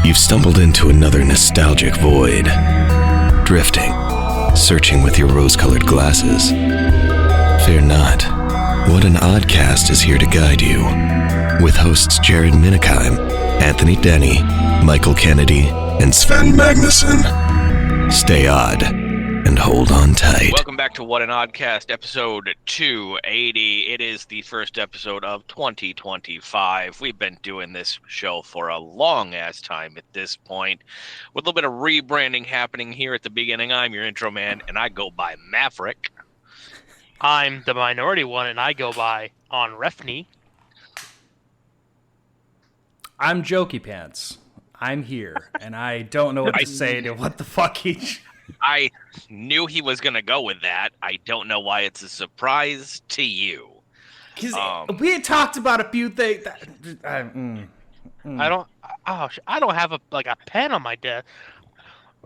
You've stumbled into another nostalgic void. Drifting, searching with your rose-colored glasses. Fear not. What an Oddcast is here to guide you. With hosts Jared Minikheim, Anthony Denny, Michael Kennedy, and Sven Magnuson. Stay odd and hold on tight. Welcome back to What an Oddcast, episode 280. It is the first episode of 2025. We've been doing this show for a long-ass time at this point, with a little bit of rebranding happening here at the beginning. I'm your intro man, and I go by Maverick. I'm the minority one, and I go by On Refney. I'm Jokey Pants. I'm here, and I don't know what to say to what the fuck each. I knew he was going to go with that. I don't know why it's a surprise to you. Because we had talked about a few things. I don't have a pen on my desk.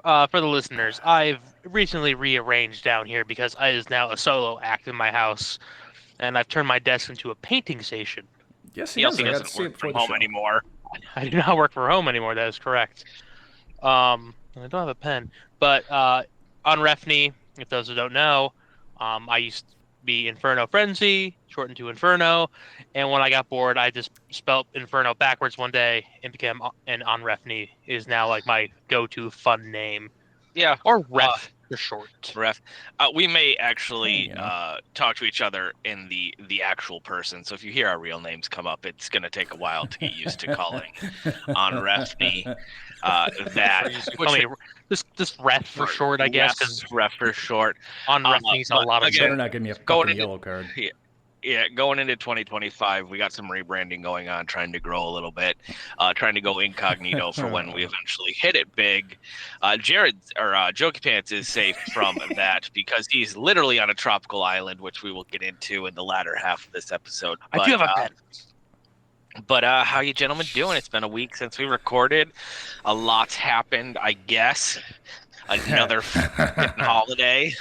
For the listeners, I've recently rearranged down here because I is now a solo act in my house, and I've turned my desk into a painting station. Yes, he also doesn't work from home anymore. I do not work from home anymore. That is correct. I don't have a pen, but on Refney, if those who don't know, I used to be Inferno Frenzy, shortened to Inferno, and when I got bored, I just spelled Inferno backwards one day and became On Refney is now like my go-to fun name. Yeah, or Ref for short. Ref. We may actually talk to each other in the actual person. So if you hear our real names come up, it's going to take a while to get used to calling On Refney. This Ref for short, I guess. Yes, Ref for short. On Refney's a lot of shit. Better not give me a fucking yellow card. Yeah, going into 2025, we got some rebranding going on, trying to grow a little bit, trying to go incognito for when we eventually hit it big. Jokey Pants is safe from that because he's literally on a tropical island, which we will get into in the latter half of this episode. I do have a pen. But how you gentlemen doing? It's been a week since we recorded. A lot's happened, I guess. Another holiday.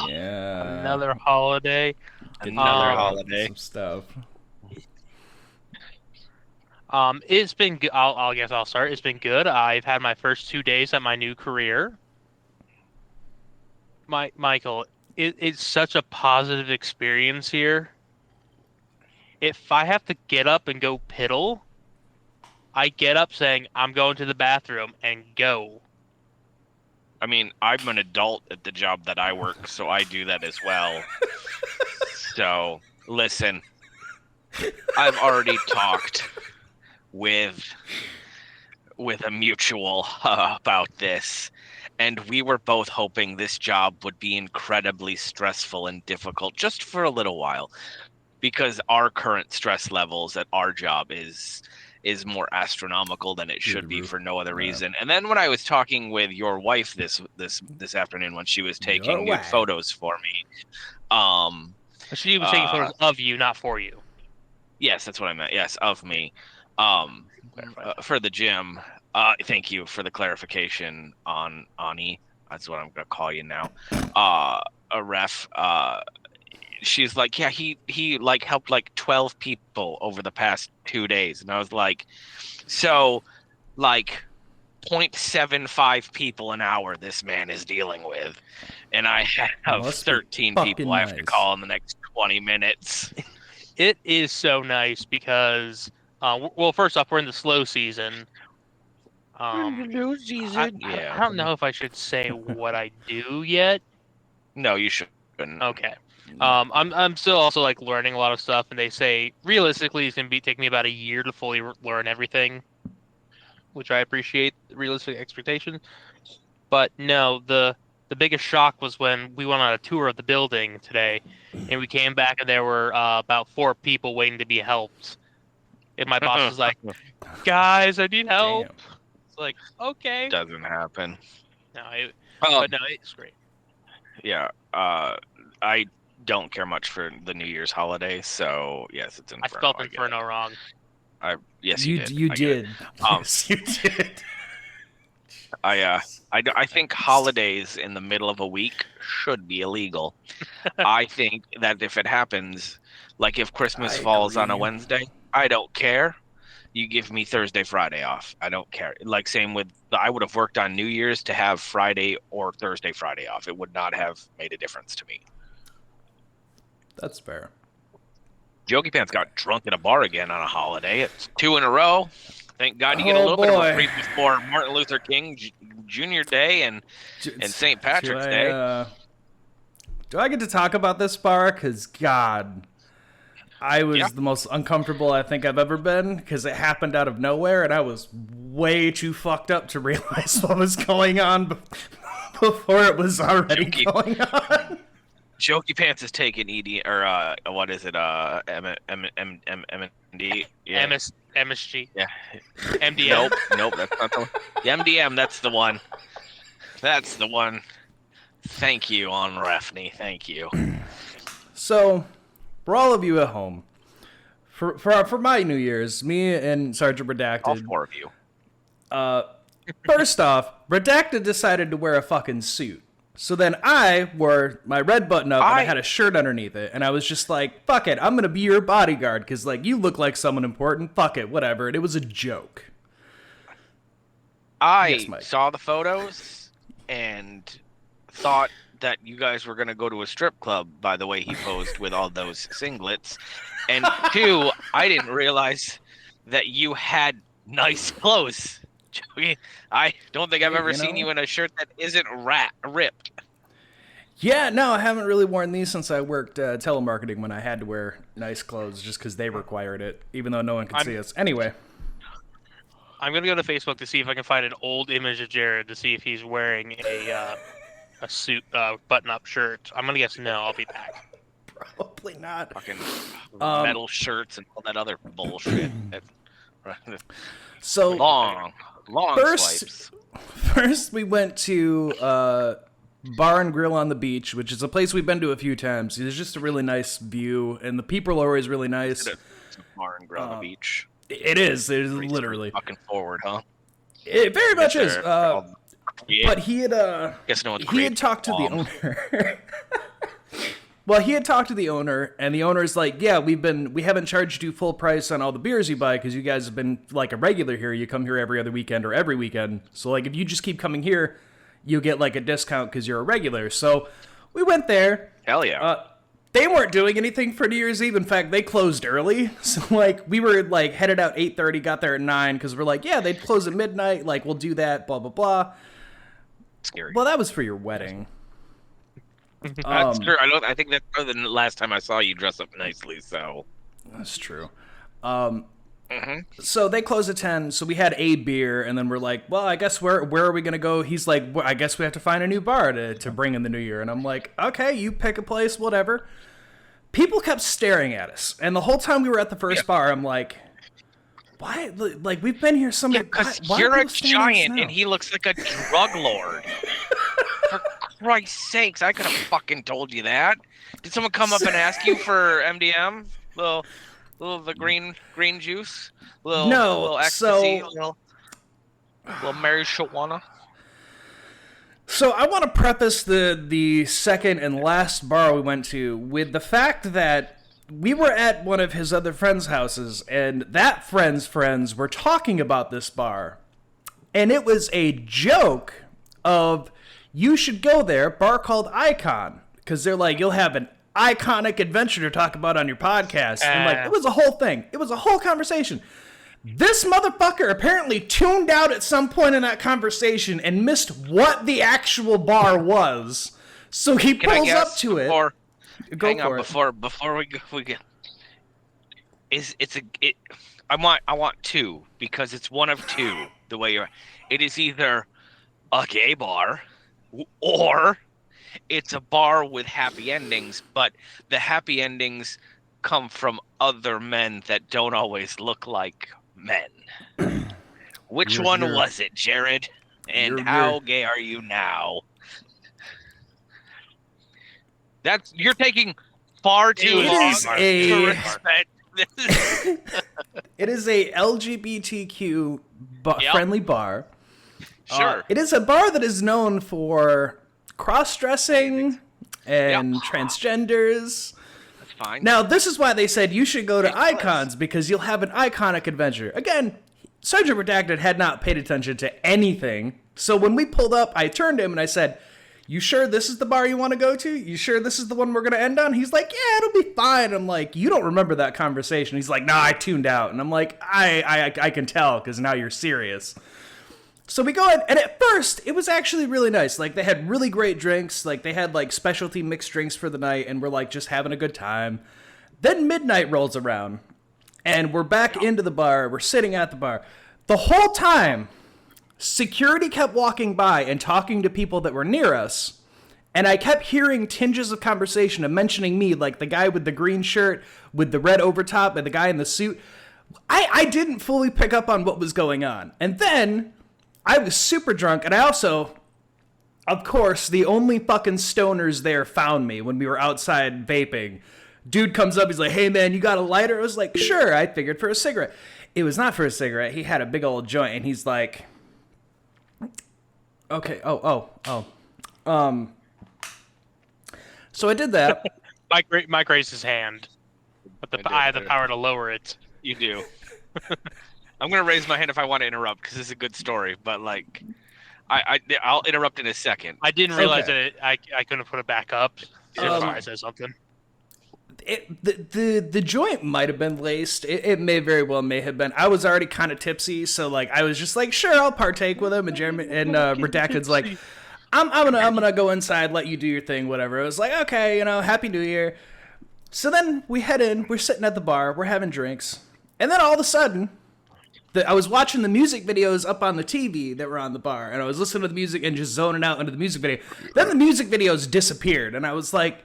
Yeah. Another holiday. Holiday. Some stuff. It's been good. I guess I'll start. It's been good. I've had my first 2 days at my new career. Michael, it's such a positive experience here. If I have to get up and go piddle, I get up saying I'm going to the bathroom and go. I mean, I'm an adult at the job that I work, so I do that as well. So, listen, I've already talked with a mutual about this, and we were both hoping this job would be incredibly stressful and difficult just for a little while, because our current stress levels at our job is more astronomical than it should be for no other reason. And then when I was talking with your wife this afternoon when she was taking nude photos for me, she was taking photos of you, not for you. Yes, that's what I meant. Yes, of me. For the gym. Thank you for the clarification on Ani. That's what I'm gonna call you now. A ref. She's like, yeah, he like helped like 12 people over the past 2 days. And I was like, so like 0.75 people an hour this man is dealing with. And I have 13 people I have to call in the next 20 minutes. It is so nice because, well, first off, we're in the slow season. I don't know if I should say what I do yet. No, you shouldn't. Okay. I'm still also like learning a lot of stuff, and they say realistically it's gonna take me about a year to fully learn everything, which I appreciate. Realistic expectations, but no, the biggest shock was when we went on a tour of the building today, and we came back and there were about 4 people waiting to be helped, and my boss was like, "Guys, I need help." Damn. It's like, okay, doesn't happen. No, but no, it's great. Yeah, I don't care much for the New Year's holiday, so yes, it's Inferno. I spelled Inferno wrong. Yes, you did. You did. Yes, you did. I think holidays in the middle of a week should be illegal. I think that if it happens, like if Christmas falls on a Wednesday, I don't care. You give me Thursday, Friday off. I don't care. Like same with I would have worked on New Year's to have Friday or Thursday, Friday off. It would not have made a difference to me. That's fair. Jokey Pants got drunk in a bar again on a holiday. It's 2 in a row. Thank God you get a little bit of a reprieve before Martin Luther King Jr. Day and St. Patrick's Day. Do I get to talk about this bar? Because, God, I was the most uncomfortable I think I've ever been because it happened out of nowhere, and I was way too fucked up to realize what was going on before it was already going on. Jokey Pants is taking ED, or what is it, MD? Yeah. MSG. Yeah. MDM. Nope, that's not the one. The MDM, that's the one. That's the one. Thank you, on Raffney. Thank you. So, for all of you at home, for my New Year's, me and Sergeant Redacted. All 4 of you. First off, Redacted decided to wear a fucking suit. So then I wore my red button up and I had a shirt underneath it. And I was just like, fuck it, I'm going to be your bodyguard because, like, you look like someone important. Fuck it, whatever. And it was a joke. I saw the photos and thought that you guys were going to go to a strip club by the way he posed with all those singlets. And 2, I didn't realize that you had nice clothes. I don't think I've ever seen you in a shirt that isn't ripped. Yeah, no, I haven't really worn these since I worked telemarketing when I had to wear nice clothes just because they required it, even though no one could see us. Anyway. I'm going to go to Facebook to see if I can find an old image of Jared to see if he's wearing a suit, button-up shirt. I'm going to guess no. I'll be back. Probably not. Fucking metal shirts and all that other bullshit. So long swipes. First, we went to Bar and Grill on the beach, which is a place we've been to a few times. There's just a really nice view, and the people are always really nice. It's a bar and grill on the beach. It is. It is literally fucking forward, huh? It very much is. Yeah. But he had talked to the owner. Well, he had talked to the owner, and the owner's like, yeah, we haven't charged you full price on all the beers you buy because you guys have been like a regular here. You come here every other weekend or every weekend. So, like, if you just keep coming here, you get, like, a discount because you're a regular. So we went there. Hell yeah. They weren't doing anything for New Year's Eve. In fact, they closed early. So, like, we were, like, headed out 8:30, got there at 9 because we're like, yeah, they'd close at midnight. Like, we'll do that, blah, blah, blah. Scary. Well, that was for your wedding. That's true. I think that's the last time I saw you dress up nicely. So that's true. So they closed at 10. So we had a beer, and then we're like, well, I guess where are we gonna go? He's like, well, I guess we have to find a new bar to bring in the new year. And I'm like, okay, you pick a place, whatever. People kept staring at us, and the whole time we were at the first bar, I'm like, why? Like, we've been here so many. Because you're a giant, and he looks like a drug lord. For Christ's sakes, I could have fucking told you that. Did someone come up and ask you for MDM? Little the green juice? Little ecstasy? Little marijuana? So I want to preface the second and last bar we went to with the fact that we were at one of his other friends' houses, and that friend's friends were talking about this bar. And it was a joke of, you should go there, bar called Icon. Because they're like, you'll have an iconic adventure to talk about on your podcast. And like, it was a whole thing. It was a whole conversation. This motherfucker apparently tuned out at some point in that conversation and missed what the actual bar was. So he pulls up to it. Before we get, I want 2 because it's one of 2. The way it is either a gay bar or it's a bar with happy endings, but the happy endings come from other men that don't always look like men. Which one was it, Jared? And how gay are you now? You're taking far too long to respect this. It is a LGBTQ friendly bar. Sure. It is a bar that is known for cross-dressing and transgenders. fine. Now, this is why they said you should go to It was. Icons, because you'll have an iconic adventure. Again, Sergeant Redacted had not paid attention to anything. So when we pulled up, I turned to him and I said, you sure this is the bar you want to go to? You sure this is the one we're going to end on? He's like, yeah, it'll be fine. I'm like, you don't remember that conversation. He's like, nah, I tuned out. And I'm like, I can tell, because now you're serious. So we go in, and at first, it was actually really nice. Like, they had really great drinks. Like, they had, like, specialty mixed drinks for the night, and we're, like, just having a good time. Then midnight rolls around, and we're back into the bar. We're sitting at the bar. The whole time, security kept walking by and talking to people that were near us, and I kept hearing tinges of conversation and mentioning me, like the guy with the green shirt with the red overtop and the guy in the suit. I didn't fully pick up on what was going on. And then I was super drunk, and I also, of course, the only fucking stoners there found me when we were outside vaping. Dude comes up, he's like, hey man, you got a lighter? I was like, sure. I figured for a cigarette. It was not for a cigarette. He had a big old joint, and he's like, okay, so I did that. Mike raised his hand, but I had the power to lower it. You do. I'm gonna raise my hand if I want to interrupt, because it's a good story. But like, I'll interrupt in a second. I didn't realize that I couldn't put it back up. If I said something. The joint might have been laced. It may very well may have been. I was already kind of tipsy, so like I was just like, sure, I'll partake with him. And Jeremy and Redacted's like, I'm gonna go inside, let you do your thing, whatever. It was like, okay, Happy New Year. So then we head in. We're sitting at the bar. We're having drinks, and then all of a sudden, I was watching the music videos up on the TV that were on the bar, and I was listening to the music and just zoning out into the music video. Then the music videos disappeared, and I was like,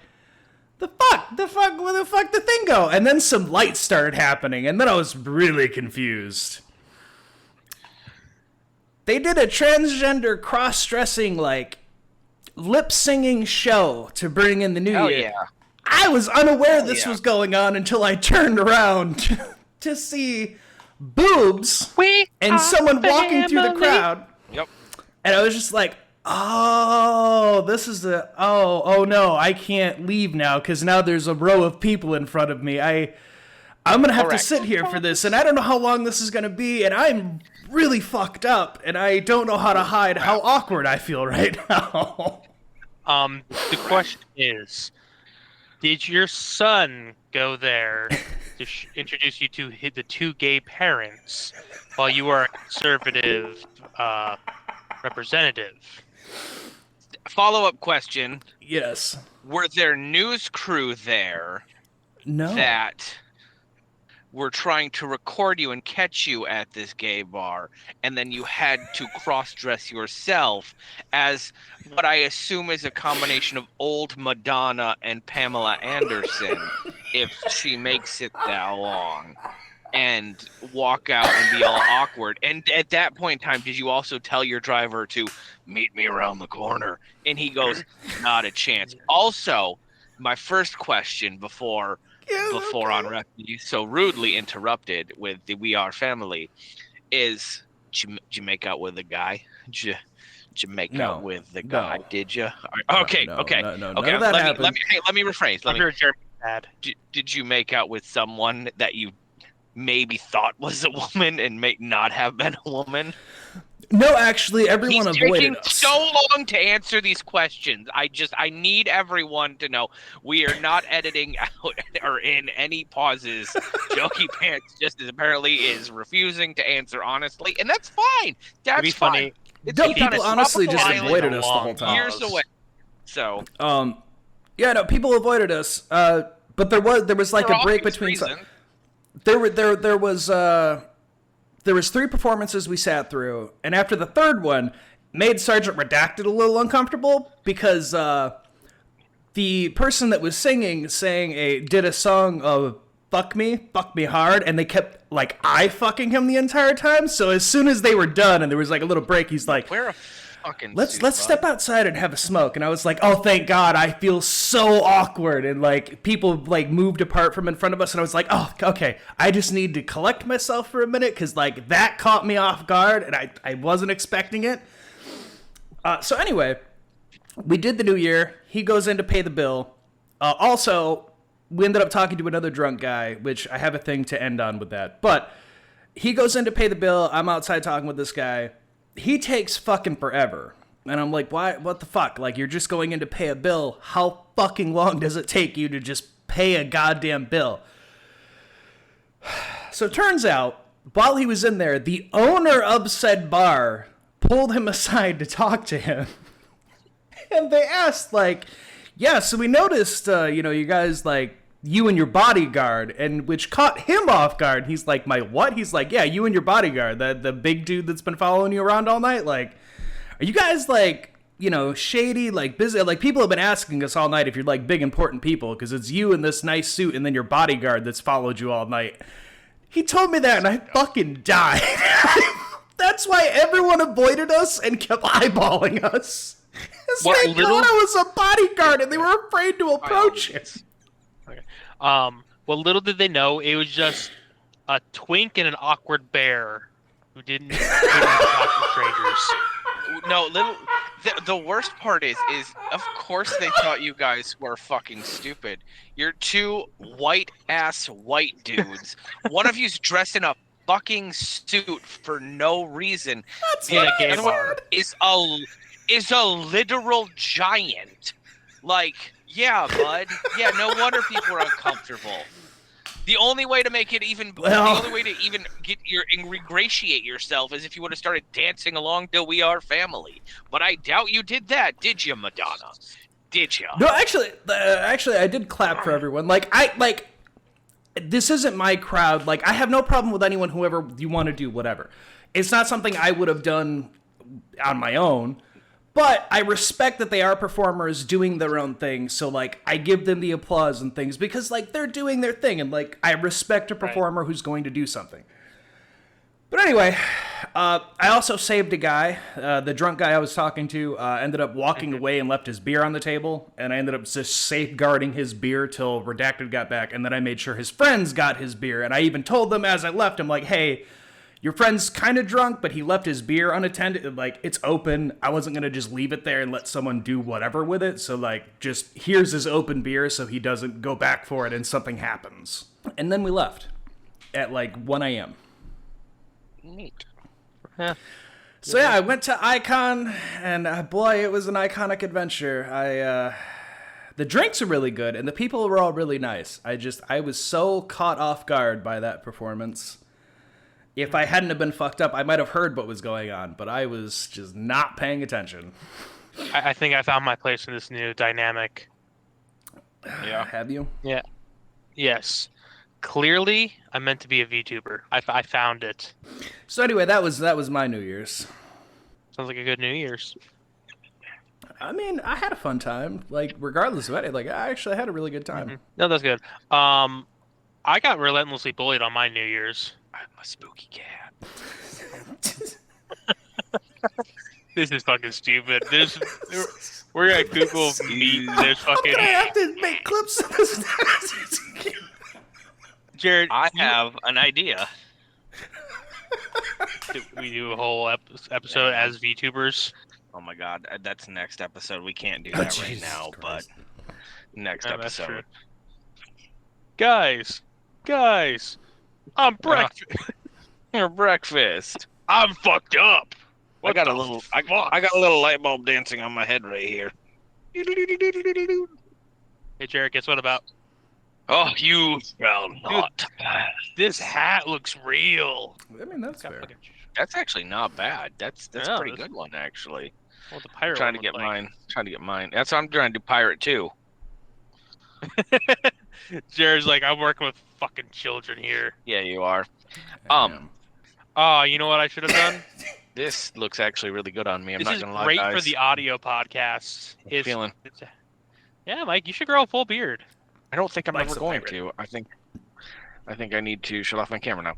where the fuck did the thing go? And then some lights started happening, and then I was really confused. They did a transgender cross-dressing, like, lip-singing show to bring in the new year. Yeah. I was unaware this was going on until I turned around to see boobs and someone walking through the crowd. Yep. And I was just like, oh, this is oh no, I can't leave now, because now there's a row of people in front of me. I'm going to have to sit here for this, and I don't know how long this is going to be, and I'm really fucked up, and I don't know how to hide how awkward I feel right now. The question is, did your son go there to introduce you to the two gay parents while you were a conservative representative? Follow-up question. Yes. Were there news crew there No. that were trying to record you and catch you at this gay bar, and then you had to cross-dress yourself as what I assume is a combination of old Madonna and Pamela Anderson, if she makes it that long, and walk out and be all awkward? And at that point in time, did you also tell your driver to meet me around the corner? And he goes, not a chance. Also, my first question before on rep you so rudely interrupted with the We Are family is, did you make out with the guy? Did you make out with the guy? No. Did you? Okay. No, Okay. none of Okay. that Let happened. me rephrase. I'm sure Jeremy's bad. Did you make out with someone that you maybe thought was a woman and may not have been a woman? No, actually, everyone He's avoided taking us. so long to answer these questions. I need everyone to know we are not editing out or in any pauses. Jokey Pants just as apparently is refusing to answer honestly, and that's fine. That's It'd be fine. funny. It's No, he's on people a honestly tropical just island avoided us the whole time. years away. So Yeah, no, people avoided us. But there was like for a break obvious between. reason. There was 3 performances we sat through, and after the third one, made Sergeant Redacted a little uncomfortable because the person that was singing did a song of fuck me hard, and they kept like eye fucking him the entire time. So as soon as they were done and there was like a little break, he's like, Wear a fucking let's suit, bud. step outside and have a smoke. And I was like, oh, thank God, I feel so awkward. And like people like moved apart from in front of us, and I was like, oh, okay, I just need to collect myself for a minute, because like that caught me off guard, and I wasn't expecting it. So anyway, we did the New Year. He goes in to pay the bill. Also, we ended up talking to another drunk guy, which I have a thing to end on with that. But he goes in to pay the bill. I'm outside talking with this guy. He takes fucking forever. And I'm like, why? What the fuck? Like, you're just going in to pay a bill. How fucking long does it take you to just pay a goddamn bill? So it turns out, while he was in there, the owner of said bar pulled him aside to talk to him. And they asked, like, yeah, so we noticed, you guys, like, you and your bodyguard, and which caught him off guard. He's like, my what? He's like, yeah, you and your bodyguard, the big dude that's been following you around all night. Like, are you guys, like, shady, like, busy? Like, people have been asking us all night if you're, like, big, important people, because it's you in this nice suit and then your bodyguard that's followed you all night. He told me that, and I fucking died. That's why everyone avoided us and kept eyeballing us. They thought I was a bodyguard, and they were afraid to approach it. Okay. Well, little did they know, it was just a twink and an awkward bear who didn't talk to strangers. No, the worst part is of course they thought you guys were fucking stupid. You're two white dudes. One of you's dressed in a fucking suit for no reason. That's the other one is a literal giant. Like, yeah, bud. Yeah, no wonder people are uncomfortable. The only way to make it the only way to even ingratiate yourself is if you would have started dancing along to "We Are Family." But I doubt you did that, did you, Madonna? Did you? No, actually, I did clap for everyone. This isn't my crowd. Like, I have no problem with anyone, whoever you want to do, whatever. It's not something I would have done on my own. But I respect that they are performers doing their own thing, so, like, I give them the applause and things because, like, they're doing their thing, and, like, I respect a performer who's going to do something. But anyway, I also saved a guy. The drunk guy I was talking to ended up walking away and left his beer on the table, and I ended up just safeguarding his beer till Redacted got back, and then I made sure his friends got his beer, and I even told them as I left, I'm like, hey, your friend's kind of drunk, but he left his beer unattended. Like, it's open. I wasn't going to just leave it there and let someone do whatever with it. So, like, just here's his open beer so he doesn't go back for it and something happens. And then we left at, like, 1 a.m. Neat. Yeah. So, yeah, I went to Icon, and boy, it was an iconic adventure. The drinks are really good, and the people were all really nice. I was so caught off guard by that performance. If I hadn't have been fucked up, I might have heard what was going on, but I was just not paying attention. I think I found my place in this new dynamic. Yeah. Have you? Yeah. Yes. Clearly, I'm meant to be a VTuber. I found it. So anyway, that was my New Year's. Sounds like a good New Year's. I mean, I had a fun time. Like, regardless of it, like, I actually had a really good time. Mm-hmm. No, that's good. I got relentlessly bullied on my New Year's. I'm a spooky cat. This is fucking stupid. We're at Google Meet. There's fucking. I have to make clips of this. Jared, I have an idea. We do a whole episode as VTubers. Oh my god, that's next episode. We can't do that right now, Christ. but next episode. Guys, I'm breakfast. Your breakfast. I'm fucked up. I got a little light bulb dancing on my head right here. Hey, Jared, guess what about? Oh, you shall not. This hat looks real. I mean, that's fair. That's actually not bad. That's Yeah, a pretty good one, actually. Well, the I'm pirate trying to get mine. That's what I'm trying to do. Pirate too. Jared's like, I'm working with fucking children here. Yeah, you are. Oh, you know what I should have done? This looks actually really good on me. I'm This not is gonna lie, great guys. for the audio podcast. Feeling. Yeah, Mike, you should grow a full beard. I don't think I'm Mike's ever a going pirate. to. I think I need to shut off my camera now.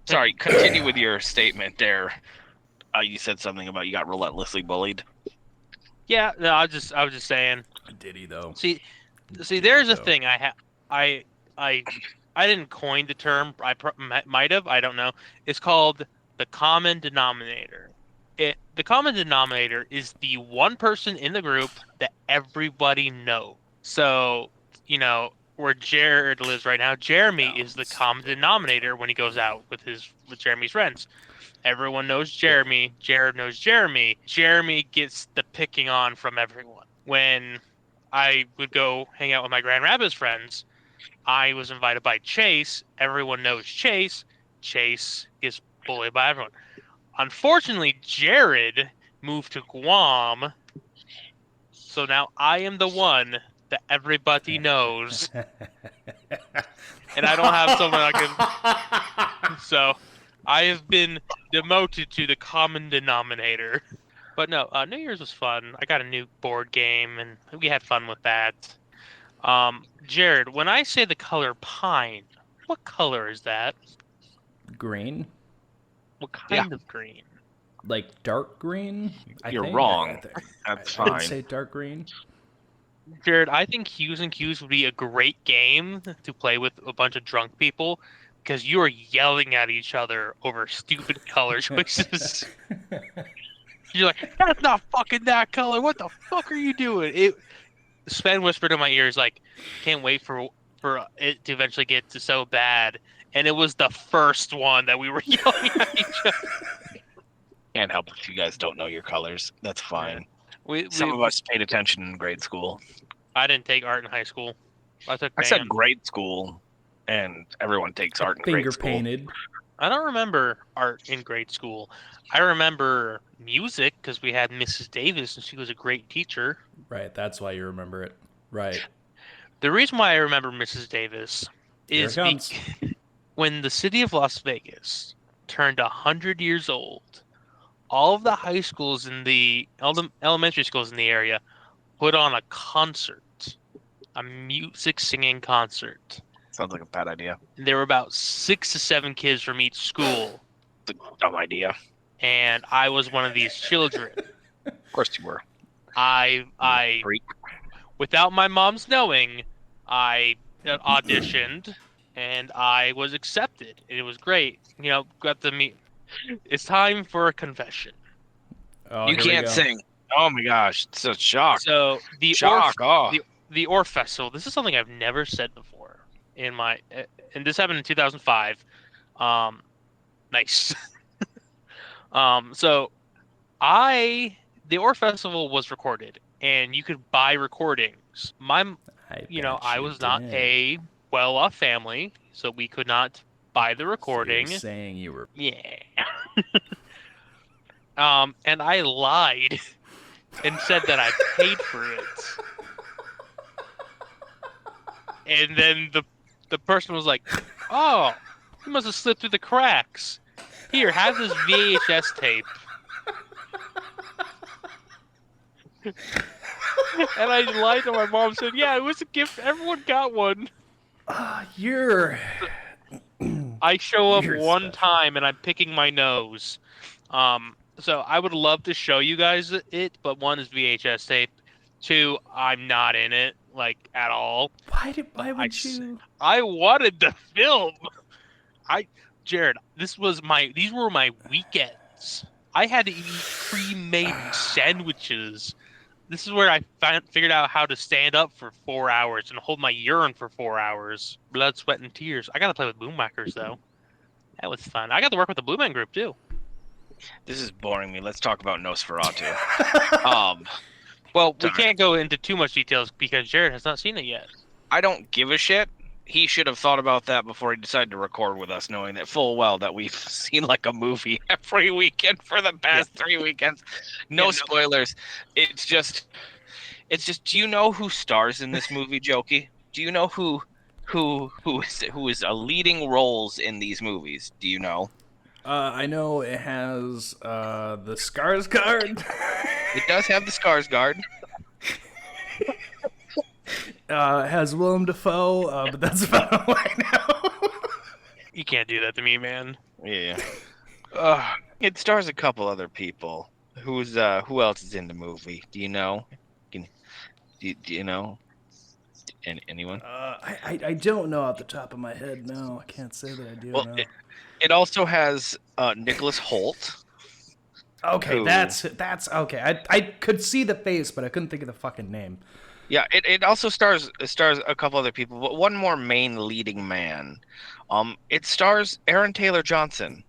Sorry. Continue with your statement there. You said something about you got relentlessly bullied. Yeah, no, I was just saying. Did he though? See, there's a thing I didn't coin the term. I might have. I don't know. It's called the common denominator. The common denominator is the one person in the group that everybody knows. So, where Jared lives right now, Jeremy is the common denominator when he goes out with Jeremy's friends. Everyone knows Jeremy. Jared knows Jeremy. Jeremy gets the picking on from everyone. When I would go hang out with my Grand Rapids friends, I was invited by Chase. Everyone knows Chase. Chase gets bullied by everyone. Unfortunately, Jared moved to Guam, so now I am the one that everybody knows, and I don't have someone I can. So I have been demoted to the common denominator. But no, New Year's was fun. I got a new board game, and we had fun with that. Jared, when I say the color pine, what color is that? Green. What kind of green? Like dark green? You're wrong. That's fine. I'd say dark green. Jared, I think Q's and Q's would be a great game to play with a bunch of drunk people because you are yelling at each other over stupid color choices. You're like, that's not fucking that color. What the fuck are you doing? Sven whispered in my ears, like, can't wait for it to eventually get to so bad. And it was the first one that we were yelling at each other. Can't help if you guys don't know your colors. That's fine. Yeah. Some of us paid attention in grade school. I didn't take art in high school. I said grade school, and everyone takes art in grade school. Finger painted. I don't remember art in grade school. I remember music because we had Mrs. Davis, and she was a great teacher. Right, that's why you remember it. Right. The reason why I remember Mrs. Davis is when the city of Las Vegas turned 100 years old, all of the high schools all the elementary schools in the area put on a concert, a music singing concert. Sounds like a bad idea. And there were about 6 to 7 kids from each school. It's a dumb idea. And I was one of these children. Of course you were. I without my mom's knowing, I auditioned and I was accepted. It was great. Got to meet. It's time for a confession. Oh, you can't sing. Oh my gosh, it's a shock. So the Orff Festival. This is something I've never said before and this happened in 2005. Nice. So the Orff Festival was recorded, and you could buy recordings. I was not a well-off family, so we could not buy the recording. So you're saying you were... Yeah. And I lied and said that I paid for it. And then the person was like, "Oh, you must have slipped through the cracks. Here, have this VHS tape." And I lied to my mom and said, "Yeah, it was a gift. Everyone got one." You're... I show up one time and I'm picking my nose. So I would love to show you guys it, but one is VHS tape. 2, I'm not in it, at all. Why would you? I wanted the film. Jared, these were my weekends. I had to eat pre-made sandwiches. This is where I figured out how to stand up for 4 hours and hold my urine for 4 hours. Blood, sweat, and tears. I got to play with boomwhackers, though. That was fun. I got to work with the Blue Man Group, too. This is boring me. Let's talk about Nosferatu. Well, we can't go into too much details because Jared has not seen it yet. I don't give a shit. He should have thought about that before he decided to record with us, knowing that full well that we've seen a movie every weekend for the past 3 weekends. No spoilers. It's just. Do you know who stars in this movie, Jokey? Do you know who is leading roles in these movies? Do you know? I know it has the Skarsgård. It does have the Skarsgård. It has Willem Dafoe, but that's about all I know. You can't do that to me, man. Yeah. It stars a couple other people. Who else is in the movie? Do you know? Do you know? Anyone? I don't know off the top of my head. No, I can't say that I do. Well, know. It also has Nicholas Hoult. Okay, that's okay. I could see the face, but I couldn't think of the fucking name. Yeah, it also stars a couple other people, but one more main leading man. It stars Aaron Taylor Johnson.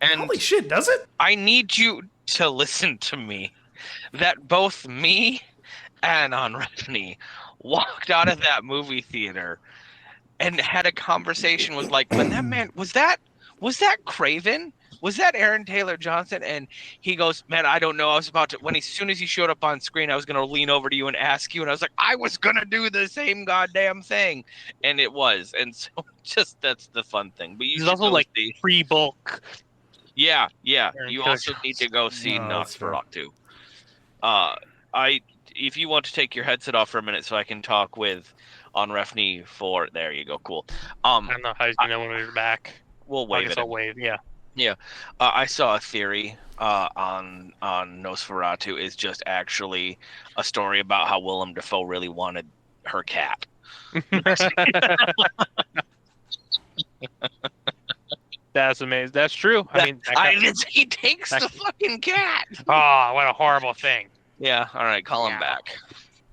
And Holy shit, does it? I need you to listen to me. That both me and Anrefni walked out of that movie theater and had a conversation with like, but that man, was that Craven? Was that Aaron Taylor Johnson? And he goes, man, I don't know. I was about to, as soon as he showed up on screen, I was going to lean over to you and ask you. And I was like, I was going to do the same goddamn thing. And it was. And so just, that's the fun thing. But you He's should also go like see. pre-bulk. Yeah. Aaron You Taylor also need to go see Oh, that's fair. Nosferatu. If you want to take your headset off for a minute so I can talk with Anrefni for, there you go. Cool. I don't know how he's going to know when we're back. We'll I wave guess it. I'll wave, yeah. Yeah, I saw a theory on Nosferatu is just actually a story about how Willem Dafoe really wanted her cat. That's amazing. That's true. I mean, He takes the fucking cat. oh, what a horrible thing. Yeah, all right, call him back.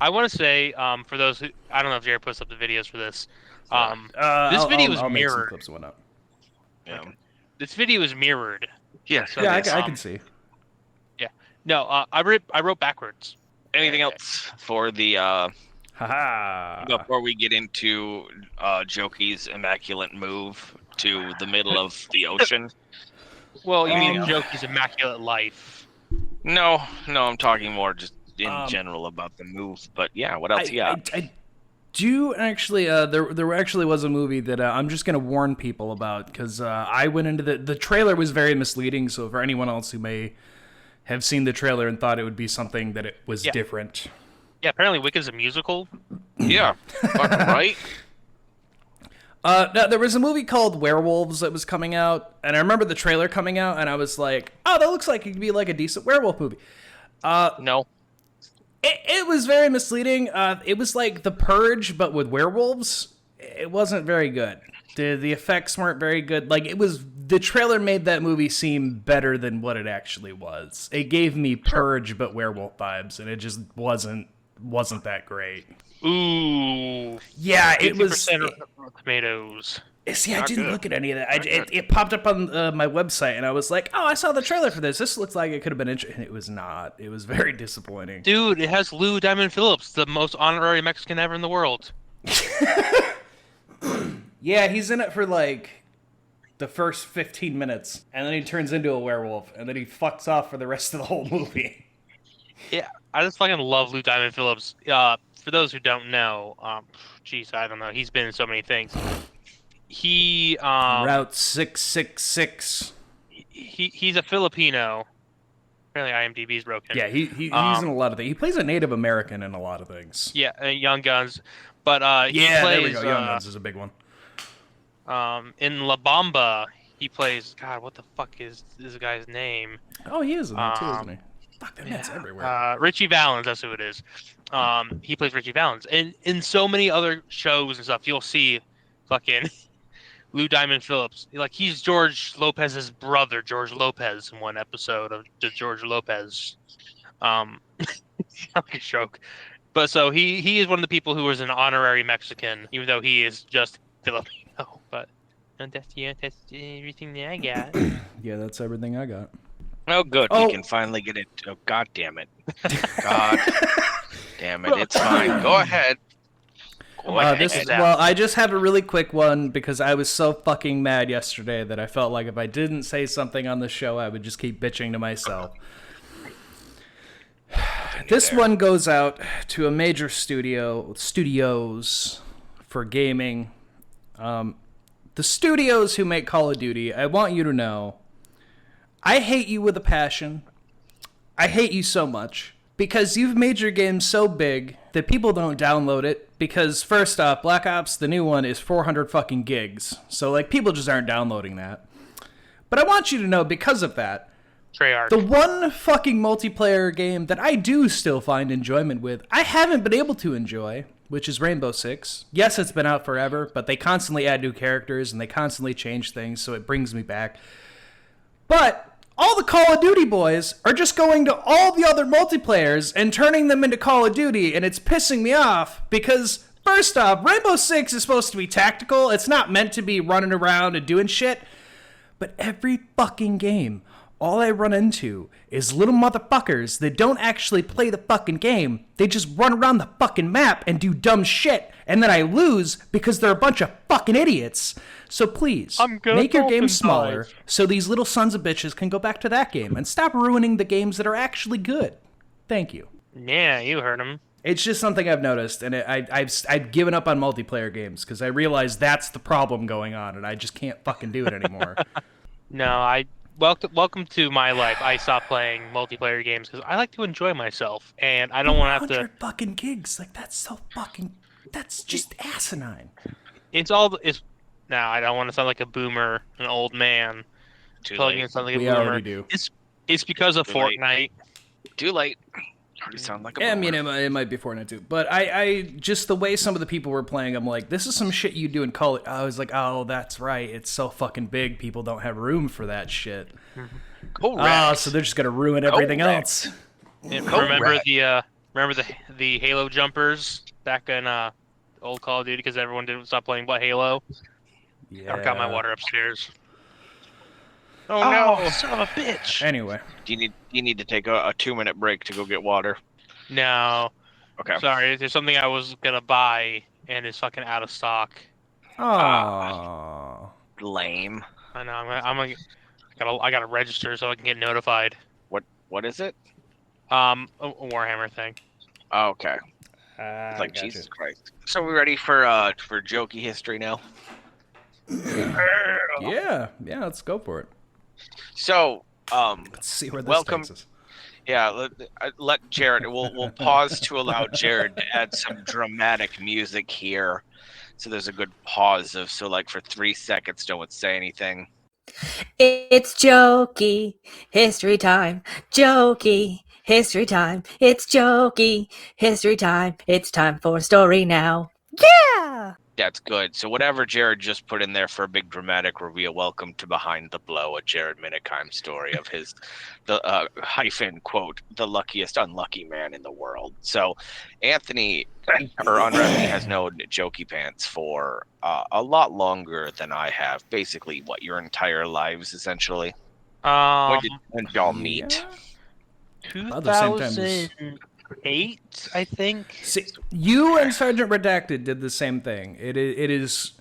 I want to say, for those who, I don't know if Jared puts up the videos for this. This I'll- video is I'll make some mirrored. clips and whatnot. Yeah, This video is mirrored. yes. Yeah, it is. I can see. No, I wrote backwards. Anything else for the Haha. before we get into Jokey's immaculate move to the middle of the ocean? Well, you mean Yeah. Jokey's immaculate life? No, I'm talking more just in Um, general about the move. But yeah, what else you got? I do actually. There actually was a movie that I'm just gonna warn people about because I went into the trailer was very misleading. So for anyone else who may have seen the trailer and thought it would be something that it was Yeah. different. Yeah, apparently Wicked's a musical. Yeah, fucking right. No, there was a movie called Werewolves that was coming out, and I remember the trailer coming out, and I was like, "Oh, that looks like it could be like a decent werewolf movie." No. It was very misleading. It was like The Purge, but with werewolves. It wasn't very good. The effects weren't very good. Like the trailer made that movie seem better than what it actually was. It gave me Purge but werewolf vibes, and it just wasn't that great. Ooh. Yeah, it was. 80% tomatoes. See, I Not didn't good. look at any of that. Not good. It popped up on my website, and I was like, "Oh, I saw the trailer for this. This looks like it could have been interesting." It was not. It was very disappointing. Dude, it has Lou Diamond Phillips, the most honorary Mexican ever in the world. Yeah, he's in it for like the first 15 minutes, and then he turns into a werewolf, and then he fucks off for the rest of the whole movie. Yeah, I just fucking love Lou Diamond Phillips. For those who don't know, geez, I don't know. He's been in so many things. He Route 666. he's a Filipino. Apparently, IMDb's broken. Yeah, he's in a lot of things. He plays a Native American in a lot of things. Yeah, Young Guns, but he Yeah, plays there we go. Young Guns is a big one. in La Bamba. He plays God. What the fuck is this guy's name? Oh, he is in that too, isn't he? Fuck, that man's everywhere. Richie Valens, that's who it is. He plays Richie Valens, and in so many other shows and stuff, you'll see fucking Lou Diamond Phillips. Like he's George Lopez's brother, George Lopez, in one episode of the George Lopez. Like a joke, but so he is one of the people who is an honorary Mexican, even though he is just Filipino. But that's everything that I got. Yeah, that's everything I got. Oh, good. Oh. We can finally get it. Oh, God damn it. God damn it. It's fine. Go ahead. Well, I just have a really quick one because I was so fucking mad yesterday that I felt like if I didn't say something on the show, I would just keep bitching to myself. This one goes out to a major studios for gaming. The studios who make Call of Duty, I want you to know, I hate you with a passion. I hate you so much because you've made your game so big that people don't download it because first off, Black Ops, the new one, is 400 fucking gigs. So like people just aren't downloading that. But I want you to know because of that, Treyarch. the one fucking multiplayer game that I do still find enjoyment with, I haven't been able to enjoy, which is Rainbow Six. Yes, it's been out forever, but they constantly add new characters and they constantly change things, so it brings me back. But all the Call of Duty boys are just going to all the other multiplayers and turning them into Call of Duty, and it's pissing me off because, first off, Rainbow Six is supposed to be tactical. It's not meant to be running around and doing shit. But every fucking game, all I run into is little motherfuckers that don't actually play the fucking game. They just run around the fucking map and do dumb shit, and then I lose because they're a bunch of fucking idiots. So please, make your game smaller so these little sons of bitches can go back to that game and stop ruining the games that are actually good. Thank you. Yeah, you heard him. It's just something I've noticed, and I've given up on multiplayer games because I realize that's the problem going on, and I just can't fucking do it anymore. No, welcome to my life. I stopped playing multiplayer games because I like to enjoy myself, and I don't want to have to. 100 fucking gigs, like that's just asinine. Now I don't want to sound like a boomer, an old man. Plugging in something like a boomer. Already do. It's because of Fortnite. Too late. You sound like a I boomer. mean, it might be Fortnite too, but I just the way some of the people were playing, I'm like, this is some shit you do in college. I was like, oh, that's right, it's so fucking big, people don't have room for that shit. Oh, so they're just gonna ruin everything else. Remember the Halo jumpers back in old Call of Duty because everyone didn't stop playing Halo. Yeah. I've got my water upstairs. Oh no, son of a bitch! Anyway, Do you need to take a 2-minute break to go get water? No. Okay. Sorry, there's something I was gonna buy and it's fucking out of stock. oh, Lame. I know. I gotta register so I can get notified. What is it? A Warhammer thing. Oh, okay. It's like Jesus Christ. So we ready for jokey history now? yeah, let's go for it. So, Let's see where this takes us. Yeah, let Jared. We'll pause to allow Jared to add some dramatic music here. So there's a good pause for 3 seconds, no one say anything. It's jokey history time. Jokey history time. It's jokey history time. It's time for a story now. Yeah! That's good. So whatever Jared just put in there for a big dramatic reveal, welcome to Behind the Blow, a Jared Minikheim story of his, quote, the luckiest unlucky man in the world. So Anthony, has known Jokey Pants for a lot longer than I have. Basically, your entire lives, essentially? When did y'all meet? 2008, I think. See, you and Sergeant Redacted did the same thing. It is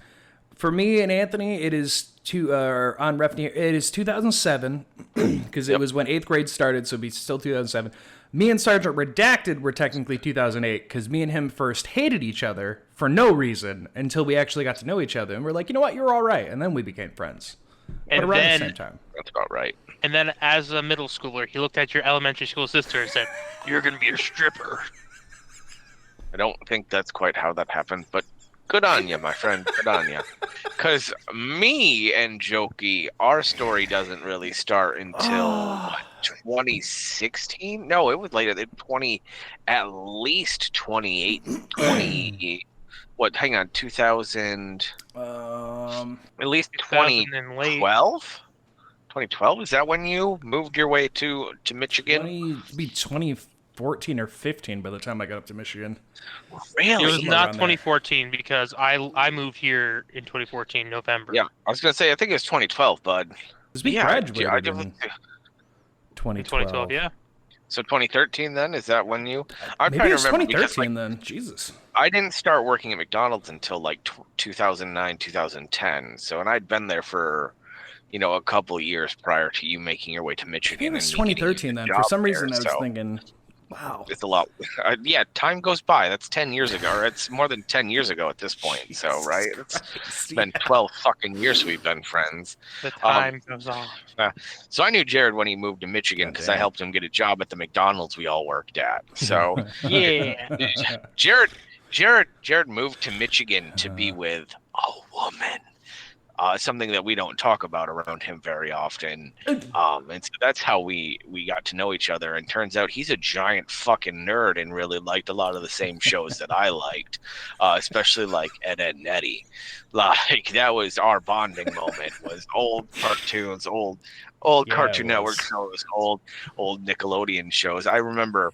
for me and Anthony. It is on Refney. It is 2007 because it was when 8th grade started, so it'd be still 2007. Me and Sergeant Redacted were technically 2008 because me and him first hated each other for no reason until we actually got to know each other, and we're like, you know what, you're all right, and then we became friends. But around the same time. That's about right. And then as a middle schooler, he looked at your elementary school sister and said, "You're going to be a stripper." I don't think that's quite how that happened, but good on you, my friend. Good on you. Because me and Jokey, our story doesn't really start until 2016? No, it was later. At least 28, 20... What, hang on, 2000... at least 2012? 2012? Is that when you moved your way to Michigan? It'd be 2014 or 15 by the time I got up to Michigan. Really? It was not 2014 because I moved here in 2014, November. Yeah, I was going to say, I think it was 2012, bud. Because we graduated in 2012, yeah. So 2013 then? Is that when you... Maybe it was 2013 then. Jesus. I didn't start working at McDonald's until 2009, 2010. So, and I'd been there for, a couple years prior to you making your way to Michigan. It was 2013 then. For some reason, I was thinking, wow. It's a lot. Yeah, time goes by. That's 10 years ago. Or it's more than 10 years ago at this point. So, right? It's been 12 fucking years we've been friends. The time goes on. So I knew Jared when he moved to Michigan because I helped him get a job at the McDonald's we all worked at. So, yeah. Jared moved to Michigan to be with a woman. something that we don't talk about around him very often. And so that's how we got to know each other. And turns out he's a giant fucking nerd and really liked a lot of the same shows that I liked, especially like Ed, Edd n Eddy. Like that was our bonding moment. Was old cartoons, old Cartoon Network shows, old Nickelodeon shows. I remember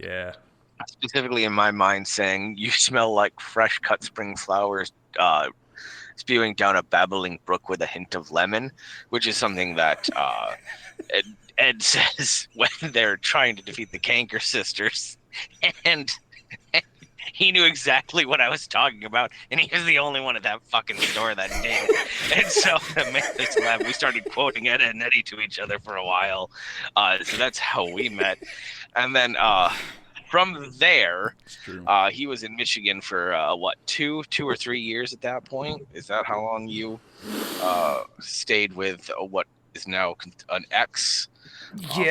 specifically in my mind saying, "You smell like fresh cut spring flowers." Spewing down a babbling brook with a hint of lemon, which is something that Ed says when they're trying to defeat the Canker Sisters, and he knew exactly what I was talking about, and he was the only one at that fucking store that did. And so to make this laugh, we started quoting Ed and Eddie to each other for a while. So that's how we met, and then. From there, he was in Michigan for two or 3 years at that point. Is that how long you stayed with what is now an ex? See,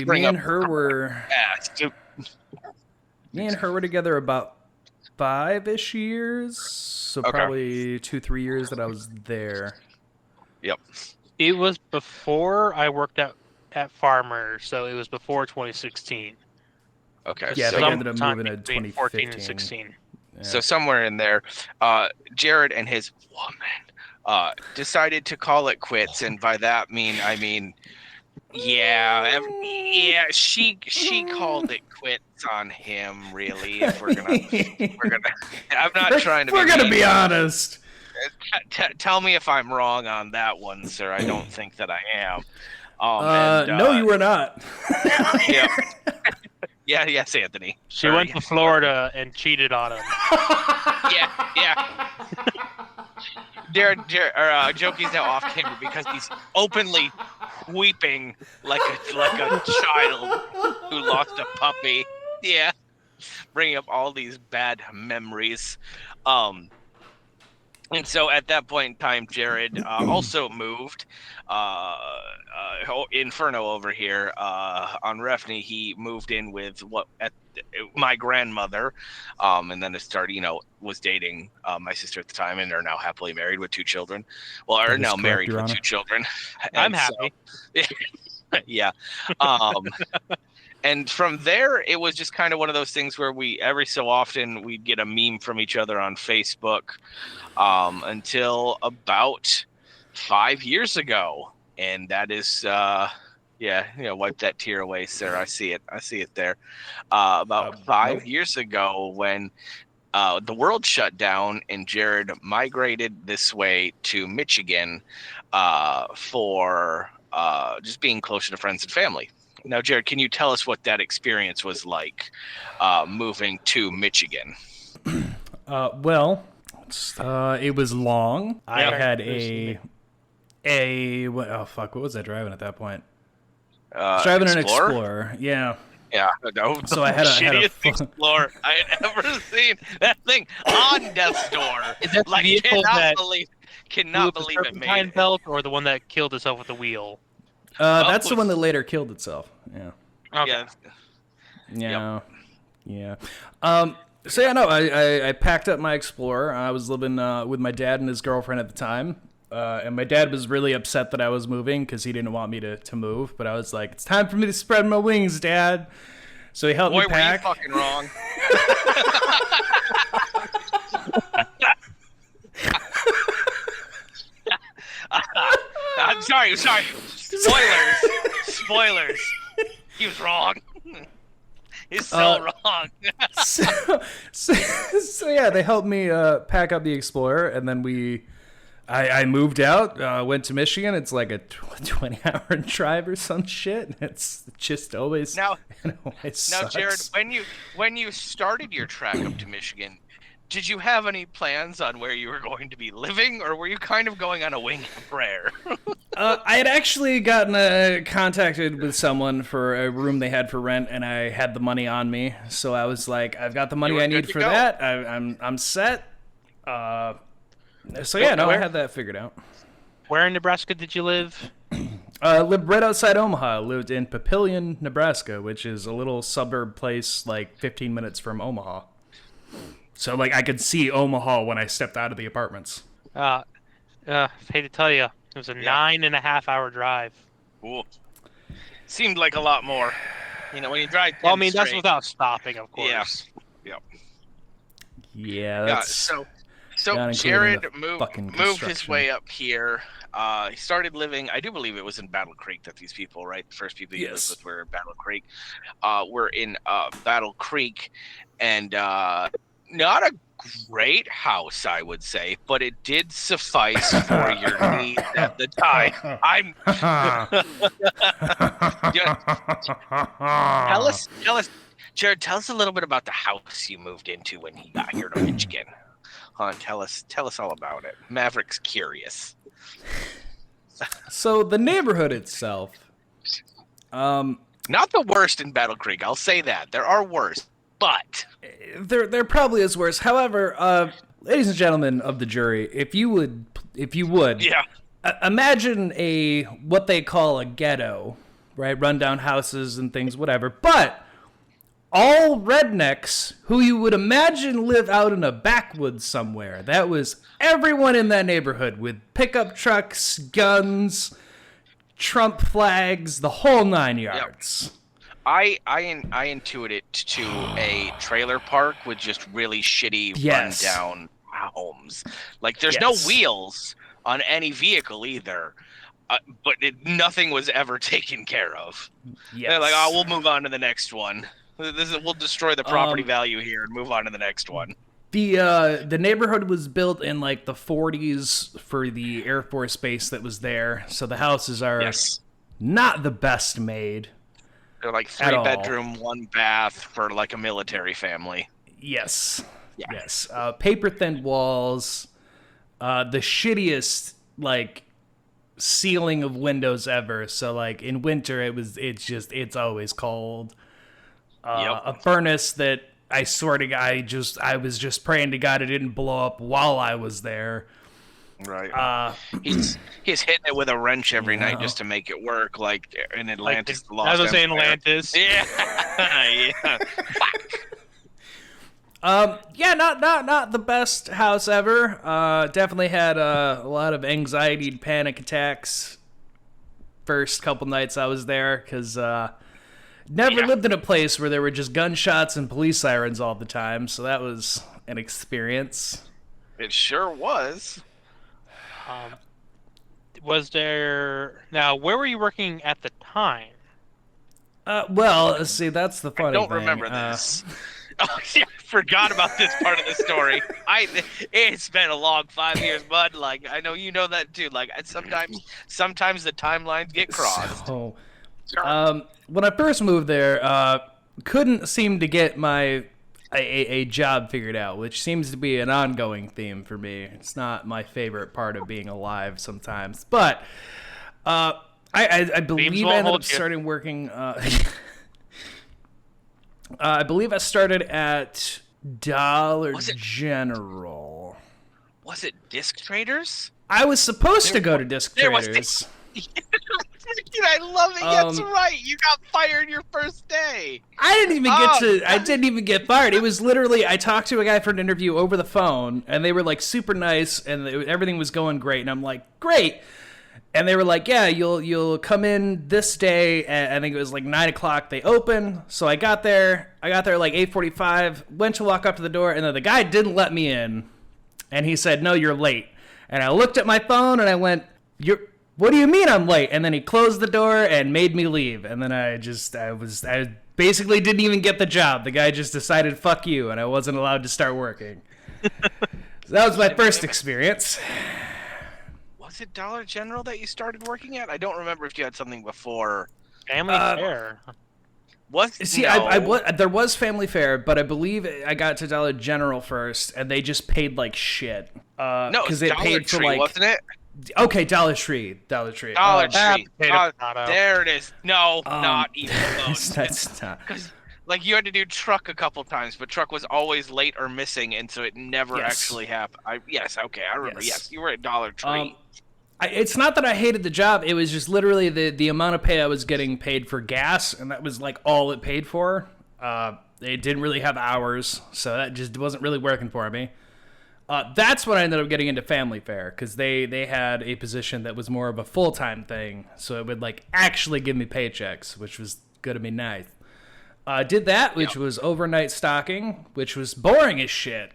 me and her were together about 5-ish years, so probably 2-3 years that I was there. Yep. It was before I worked at Farmer, so it was before 2016. Okay. Yeah, so they ended up moving in 2014 2015. and 16. Yeah. So somewhere in there, Jared and his woman decided to call it quits, and by that I mean, she called it quits on him. Really, if we're gonna, I'm not trying to. We're gonna be honest. Tell me if I'm wrong on that one, sir. I don't think that I am. No, you were not. Yes, Anthony. She went to Florida and cheated on him. Yeah. Jokey's now off camera because he's openly weeping like a child who lost a puppy. Yeah, bringing up all these bad memories. And so at that point in time, Jared also moved. Inferno over here on Refney, he moved in with my grandmother, and then was dating my sister at the time, and are now happily married with 2 children. Well, are now married with 2 children. I'm happy. Yeah. And from there, it was just kind of one of those things where every so often we'd get a meme from each other on Facebook, until about 5 years ago. And that is, wipe that tear away, sir. I see it there. About 5 years ago when the world shut down and Jared migrated this way to Michigan for just being closer to friends and family. Now, Jared, can you tell us what that experience was like, moving to Michigan? Well, it was long. I had what was I driving at that point? Driving an Explorer. Yeah. Yeah, no, so I had a shittiest Explorer I had ever seen. That thing on death's door. Is that the vehicle cannot believe it made it. Belt, or the one that killed itself with the wheel? That's the one that later killed itself. Yeah. Okay. Yeah. So yeah, no, I packed up my Explorer. I was living with my dad and his girlfriend at the time. And my dad was really upset that I was moving because he didn't want me to move. But I was like, it's time for me to spread my wings, Dad. So he helped me pack. Boy, were you fucking wrong. I'm sorry. Spoilers. He was wrong. He's so wrong. so yeah, they helped me pack up the Explorer, and then I moved out, went to Michigan. It's like a 20-hour drive or some shit. It's just always now, sucks. Jared, when you started your trek up to Michigan, did you have any plans on where you were going to be living, or were you kind of going on a wing of prayer? I had actually gotten contacted with someone for a room they had for rent, and I had the money on me. So I was like, I've got the money I need for that. I'm set. So yeah, I had that figured out. Where in Nebraska did you live? Lived right outside Omaha. Lived in Papillion, Nebraska, which is a little suburb place like 15 minutes from Omaha. So like I could see Omaha when I stepped out of the apartments. Hate to tell you, it was a 9.5-hour drive. Ooh. Seemed like a lot more. When you drive. Well, I mean, that's without stopping, of course. Yeah. Yeah, that's... So not including Jared the fucking moved his construction. way up here. He started living. I do believe it was in Battle Creek that these people, right? The first people he lived with were in Battle Creek. We're in Battle Creek, and not a great house, I would say, but it did suffice for your needs at the time. Tell us, Jared. Tell us a little bit about the house you moved into when he got here to Michigan. Tell us all about it. Maverick's curious. So the neighborhood itself, not the worst in Battle Creek. I'll say that there are worse, but there probably is worse. However, ladies and gentlemen of the jury, if you would, yeah, imagine what they call a ghetto, right? Rundown houses and things, whatever. But all rednecks who you would imagine live out in a backwoods somewhere. That was everyone in that neighborhood with pickup trucks, guns, Trump flags, the whole 9 yards. Yep. I intuit it to a trailer park with just really shitty rundown homes. Like there's no wheels on any vehicle either. But nothing was ever taken care of. Yes. They're like, we'll move on to the next one. We'll destroy the property value here and move on to the next one. The neighborhood was built in like the 40s for the Air Force base that was there, so the houses are not the best made. They're like 3-bedroom, 1 bath for like a military family. Yes. Paper thin walls, the shittiest like ceiling of windows ever. So like in winter it's always cold. A furnace that I swear to God, I was just praying to God it didn't blow up while I was there. Right. He's hitting it with a wrench every night just to make it work, like in Atlantis. I was saying Atlantis. Yeah. Not the best house ever. Definitely had a lot of anxiety and panic attacks first couple nights I was there because never lived in a place where there were just gunshots and police sirens all the time, so that was an experience. It sure was. Was there... Now, where were you working at the time? Well, see, that's the funny thing. I don't remember this. Oh, yeah, I forgot about this part of the story. It's been a long 5 years, bud. Like, I know you know that too. Like, sometimes the timelines get crossed. So, when I first moved there, couldn't seem to get a job figured out, which seems to be an ongoing theme for me. It's not my favorite part of being alive sometimes, but I believe I ended up starting working. I believe I started at Dollar General. Was it Disc Traders? I was supposed to go to Disc Traders. I love it. That's right. You got fired your first day. I didn't even get fired. It was literally, I talked to a guy for an interview over the phone, and they were like super nice, and everything was going great. And I'm like, great. And they were like, yeah, you'll come in this day. And I think it was like 9 o'clock. They open. So I got there like 8:45. Went to walk up to the door, and then the guy didn't let me in. And he said, "No, you're late." And I looked at my phone, and I went, "What do you mean I'm late?" And then he closed the door and made me leave. And then I basically didn't even get the job. The guy just decided, "Fuck you," and I wasn't allowed to start working. So that was my first experience. Was it Dollar General that you started working at? I don't remember if you had something before. Family Fare. There was Family Fare, but I believe I got to Dollar General first, and they just paid like shit. No, it was Dollar Tree, wasn't it? Okay, Dollar Tree. Dollar Tree. There it is. No, not even close. That's not. Because like you had to do truck a couple times, but truck was always late or missing, and so it never actually happened. I remember. Yes, you were at Dollar Tree. It's not that I hated the job. It was just literally the amount of pay I was getting paid for gas, and that was like all it paid for. It didn't really have hours, so that just wasn't really working for me. That's when I ended up getting into family fare, because they had a position that was more of a full-time thing, so it would like actually give me paychecks, which was gonna be nice. Did that, which was overnight stocking, which was boring as shit.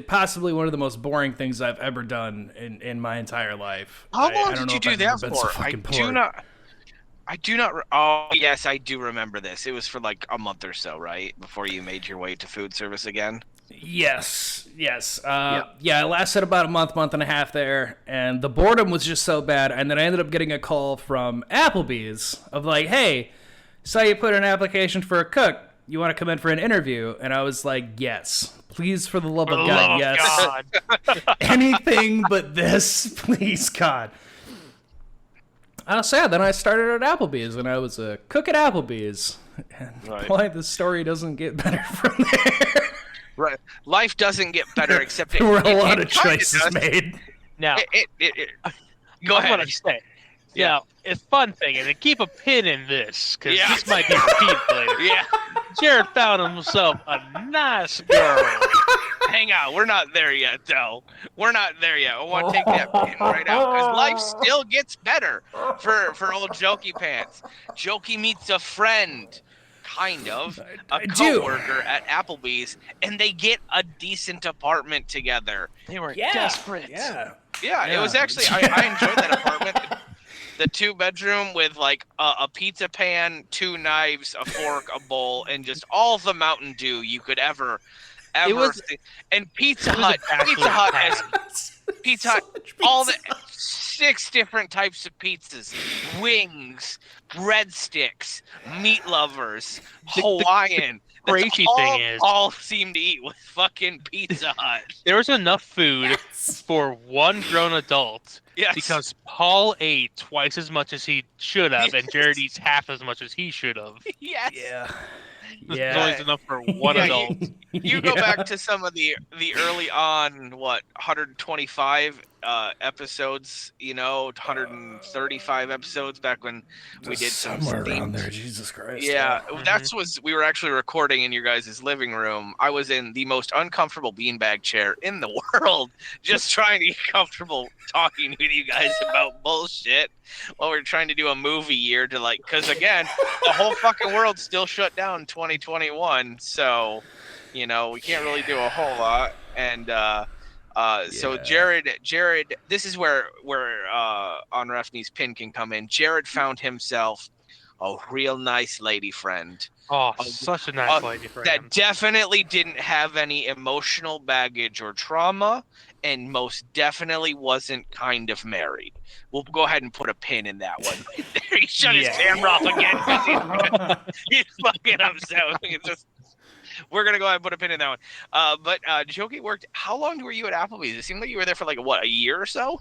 Possibly one of the most boring things I've ever done in my entire life. How long did you do that for? I do not. Oh, yes, I do remember this. It was for like a month or so, right? Before you made your way to food service again? Yes. Yeah, I lasted about a month and a half there, and the boredom was just so bad, and then I ended up getting a call from Applebee's of like, hey, saw you put in an application for a cook. You want to come in for an interview? And I was like, yes. Please, for the love of God, yes. God. Anything but this, please, God. So yeah, then I started at Applebee's, and I was a cook at Applebee's. And boy, the story doesn't get better from there. Right. Life doesn't get better, except there were a lot of choices made. Now, go ahead. What I say. Yeah. Now, it's fun thing, and keep a pin in this, because this might be repeated later. Yeah. Jared found himself a nice girl. Hang on, we're not there yet, though. We're not there yet. I want to take that pin right out, because life still gets better for old Jokey Pants. Jokey meets a friend, kind of, a coworker at Applebee's, and they get a decent apartment together. They were desperate. Yeah, it was actually, I enjoyed that apartment. The 2-bedroom with like a pizza pan, 2 knives, a fork, a bowl, and just all the Mountain Dew you could ever see. And Pizza Hut all the 6 different types of pizzas, wings, breadsticks, meat lovers, Hawaiian. Crazy thing is, all seem to eat with fucking Pizza Hut. There was enough food for one grown adult. Yes. Because Paul ate twice as much as he should have, and Jared eats half as much as he should have. Yes. Yeah. There's always enough for one adult. You go back to some of the early on, 125 episodes, 135 episodes back when we did somewhere around there. Jesus Christ. Yeah, we were actually recording in your guys' living room. I was in the most uncomfortable beanbag chair in the world, just trying to get comfortable talking with you guys about bullshit while we're trying to do a movie year because again, the whole fucking world's still shut down in 2021, so we can't really do a whole lot. And so Jared, this is where on Refney's pin can come in. Jared found himself a real nice lady friend. Oh, such a nice lady friend. That definitely didn't have any emotional baggage or trauma, and most definitely wasn't kind of married. We'll go ahead and put a pin in that one. There, he shut his camera off again because he's fucking upset. We're going to go ahead and put a pin in that one. But Jokey worked. How long were you at Applebee's? It seemed like you were there for a year or so?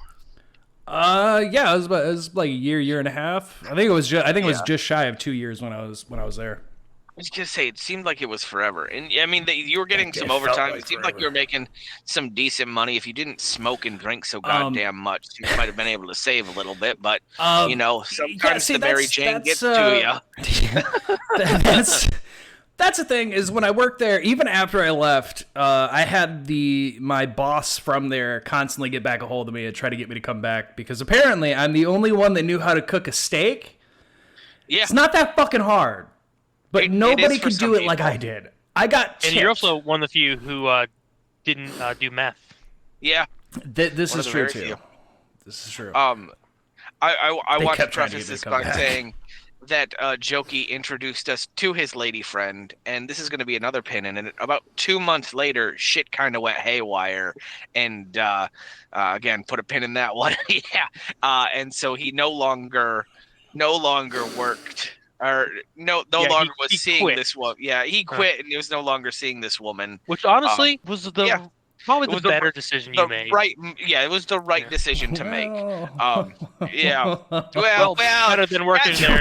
Yeah, it was like a year and a half. I think it was just shy of 2 years when I was there. I was going to say, it seemed like it was forever. And I mean, you were getting some overtime. It seemed like you were making some decent money. If you didn't smoke and drink so goddamn much, you might have been able to save a little bit. But, sometimes the Mary Jane gets to you. That's the thing, is when I worked there, even after I left, I had my boss from there constantly get back a hold of me and try to get me to come back, because apparently I'm the only one that knew how to cook a steak. Yeah. It's not that fucking hard, but nobody could do it like I did. I got tipped. And you're also one of the few who didn't do meth. Yeah. This is true, too. This is true. I want to preface this by saying that Jokey introduced us to his lady friend, and this is going to be another pin in it. About 2 months later, shit kind of went haywire, and again, put a pin in that one. And so he no longer worked, or longer was seeing quit. This woman. Yeah, he quit, and he was no longer seing this woman. Which honestly was probably the better decision you made. Right, yeah, it was the right decision to make. Yeah. Well, better than working there.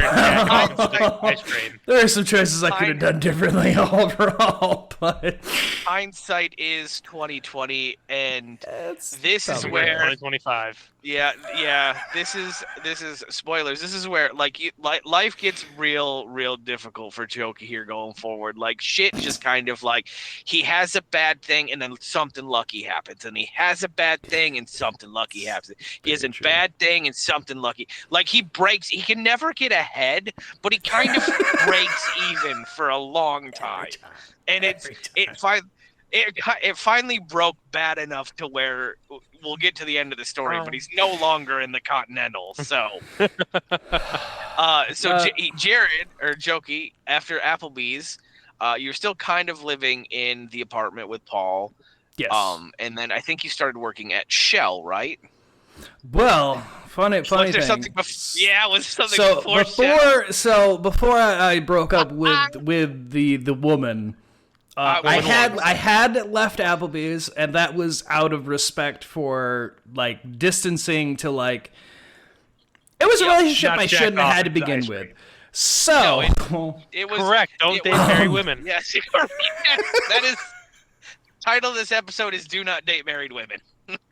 There are some choices I could have done differently overall, but hindsight is 2020, and this is where 2025. Yeah. This is spoilers. This is where life gets real difficult for Jokey here going forward. Like shit, just kind of like he has a bad thing and then something lucky happens, and he has a bad thing and something lucky happens. He has a bad thing and something lucky. Like he breaks. He can never get ahead, but he kind of breaks even for a long time, and it finally broke bad enough to where we'll get to the end of the story, but he's no longer in the Continental. So, Jared or Jokey, after Applebee's, you're still kind of living in the apartment with Paul. Yes. And then I think you started working at Shell, right? Well, funny Was there thing. something was something before Shell? Before I broke up with the woman. I had left Applebee's, and that was out of respect for like distancing to like. It was a relationship I shouldn't have had to begin with. So it was correct. Don't date married women. Yes, that is. Title of this episode is "Do Not Date Married Women."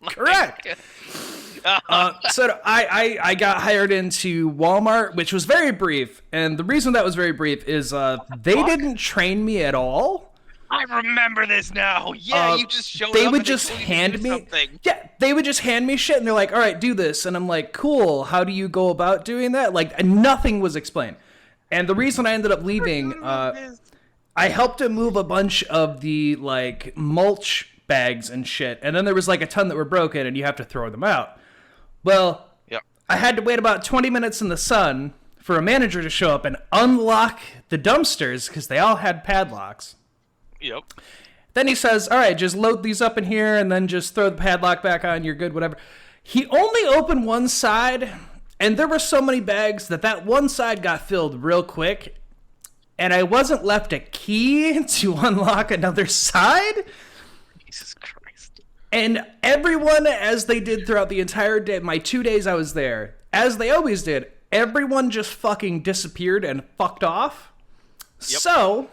Correct. So I got hired into Walmart, which was very brief, and the reason that was very brief is they didn't train me at all. I remember this now. Yeah, you just showed up. They would just hand me something. Yeah, they would just hand me shit, and they're like, "All right, do this," and I'm like, "Cool. How do you go about doing that?" Like nothing was explained, and the reason I ended up leaving, I helped him move a bunch of the like mulch bags and shit, and then there was like a ton that were broken, and you have to throw them out. Well, I had to wait about 20 minutes in the sun for a manager to show up and unlock the dumpsters because they all had padlocks. Yep. Then he says, "All right, just load these up in here and then just throw the padlock back on. You're good, whatever." He only opened one side, and there were so many bags that one side got filled real quick, and I wasn't left a key to unlock another side. Jesus Christ. And everyone, as they did throughout the entire day, my 2 days I was there, as they always did, everyone just fucking disappeared and fucked off. Yep. So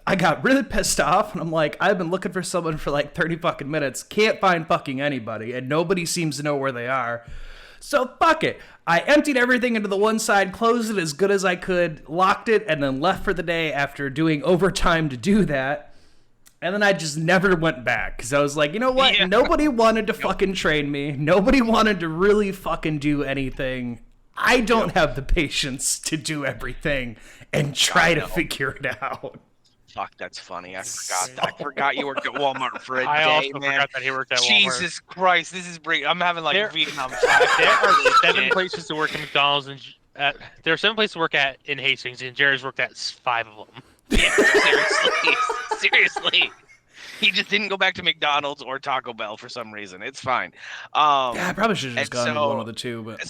I got really pissed off, and I'm like, I've been looking for someone for like 30 fucking minutes, can't find fucking anybody, and nobody seems to know where they are. So fuck it. I emptied everything into the one side, closed it as good as I could, locked it, and then left for the day after doing overtime to do that. And then I just never went back, because I was like, you know what? Yeah. Nobody wanted to fucking train me. Nobody wanted to really fucking do anything. I don't have the patience to do everything and try to figure it out. Fuck, that's funny. I forgot you worked at Walmart for a day, I also man. forgot that he worked at Walmart. Jesus Christ, this is I'm having like Vietnam There are 7 places to work at McDonald's, and there are 7 places to work at in Hastings, and Jared's worked at 5 of them. Yeah, seriously. He just didn't go back to McDonald's or Taco Bell for some reason. It's fine. I probably should have just gone to one of the two. But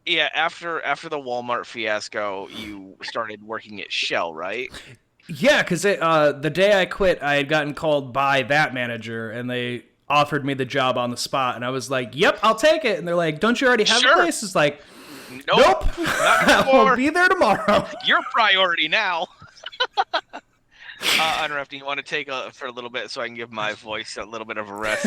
yeah, after the Walmart fiasco, you started working at Shell, right? Yeah, because the day I quit, I had gotten called by that manager, and they offered me the job on the spot, and I was like, "Yep, I'll take it." And they're like, "Don't you already have a place?" It's like, "Nope, I won't be there tomorrow." Your priority now. Unrefty, you want to take for a little bit so I can give my voice a little bit of a rest?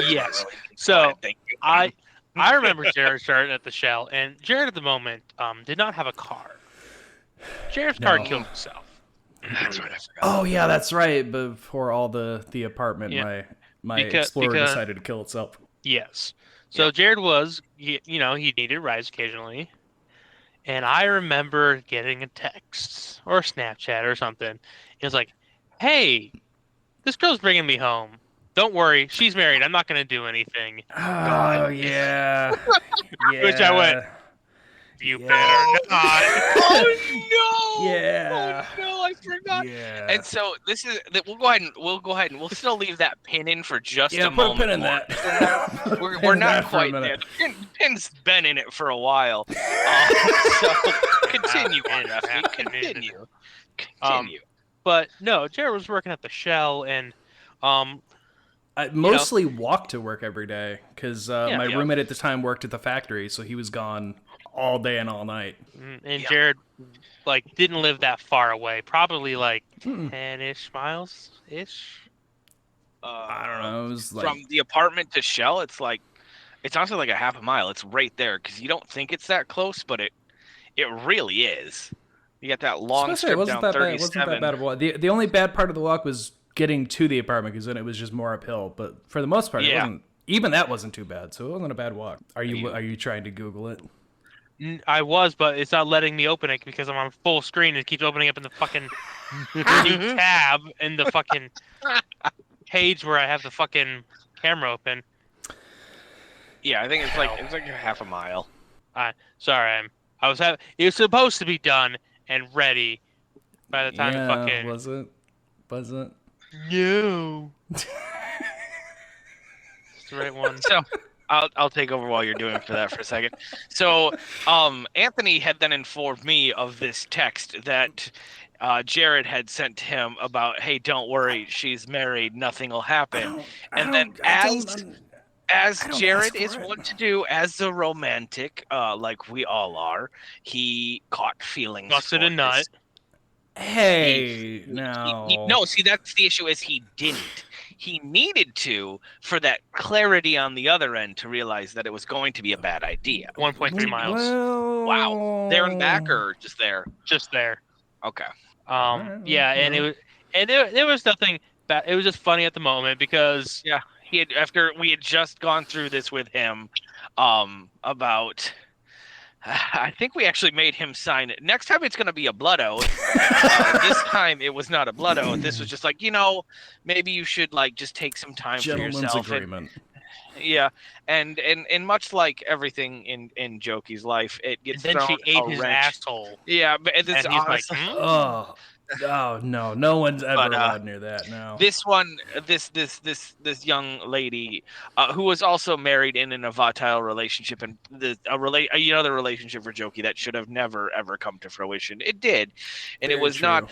Yes. So thank you. I remember Jared starting at the Shell, and Jared at the moment did not have a car. Jared's car killed himself. That's right. Oh yeah, that's right. Before all the apartment, my Explorer decided to kill itself. Yes. So Jared was, he needed rides occasionally, and I remember getting a text or a Snapchat or something. It was like, "Hey, this girl's bringing me home. Don't worry, she's married. I'm not going to do anything." Oh yeah. Which I went, "You better not." Oh no! Yeah. Oh no, I forgot. Yeah. And so we'll go ahead and we'll still leave that pin in for just a put moment. Put a pin in that. We're not quite there. The pin's been in it for a while. So continue on, Rusty. Continue. But no, Jared was working at the Shell, and I mostly walked to work every day because my roommate at the time worked at the factory, so he was gone all day and all night. And Jared didn't live that far away, probably 10-ish miles-ish. I don't know. It was from the apartment to Shell, it's like It's honestly like a half a mile. It's right there because you don't think it's that close, but it really is. You got that long strip down 37. It wasn't that bad of a walk. The only bad part of the walk was getting to the apartment because then it was just more uphill. But for the most part, it wasn't. Even that wasn't too bad, so it wasn't a bad walk. Are you trying to Google it? I was, but it's not letting me open it because I'm on full screen. It keeps opening up in the fucking tab in the fucking page where I have the fucking camera open. Yeah, I think it's like a half a mile. Sorry, it was supposed to be done and ready by the time it fucking. Was it? No. It's the right one. So I'll take over while you're doing for a second. So Anthony had then informed me of this text that Jared had sent to him about, hey, don't worry, she's married, nothing will happen. And then as Jared is wont to do, as the romantic, like we all are, he caught feelings. Busted a nut. Hey, no. See, that's the issue. Is he didn't. He needed to for that clarity on the other end to realize that it was going to be a bad idea. 1.3 miles. Well, Wow, there and back, or just there? Just there. Okay. Yeah, and it was nothing bad. It was just funny at the moment because after we had just gone through this with him, about. I think we actually made him sign it. Next time it's going to be a blood oath. This time it was not a blood oath. This was just like, maybe you should like just take some time for yourself. Agreement. And much like everything in Jokey's life, it gets and then thrown she ate a his wrench. asshole. Yeah, but it's and he's honestly, like, Oh no one's ever allowed near that. No. This one, this young lady, who was also married in an volatile relationship, and the relationship for Jokey that should have never ever come to fruition. It did, and it was true. not.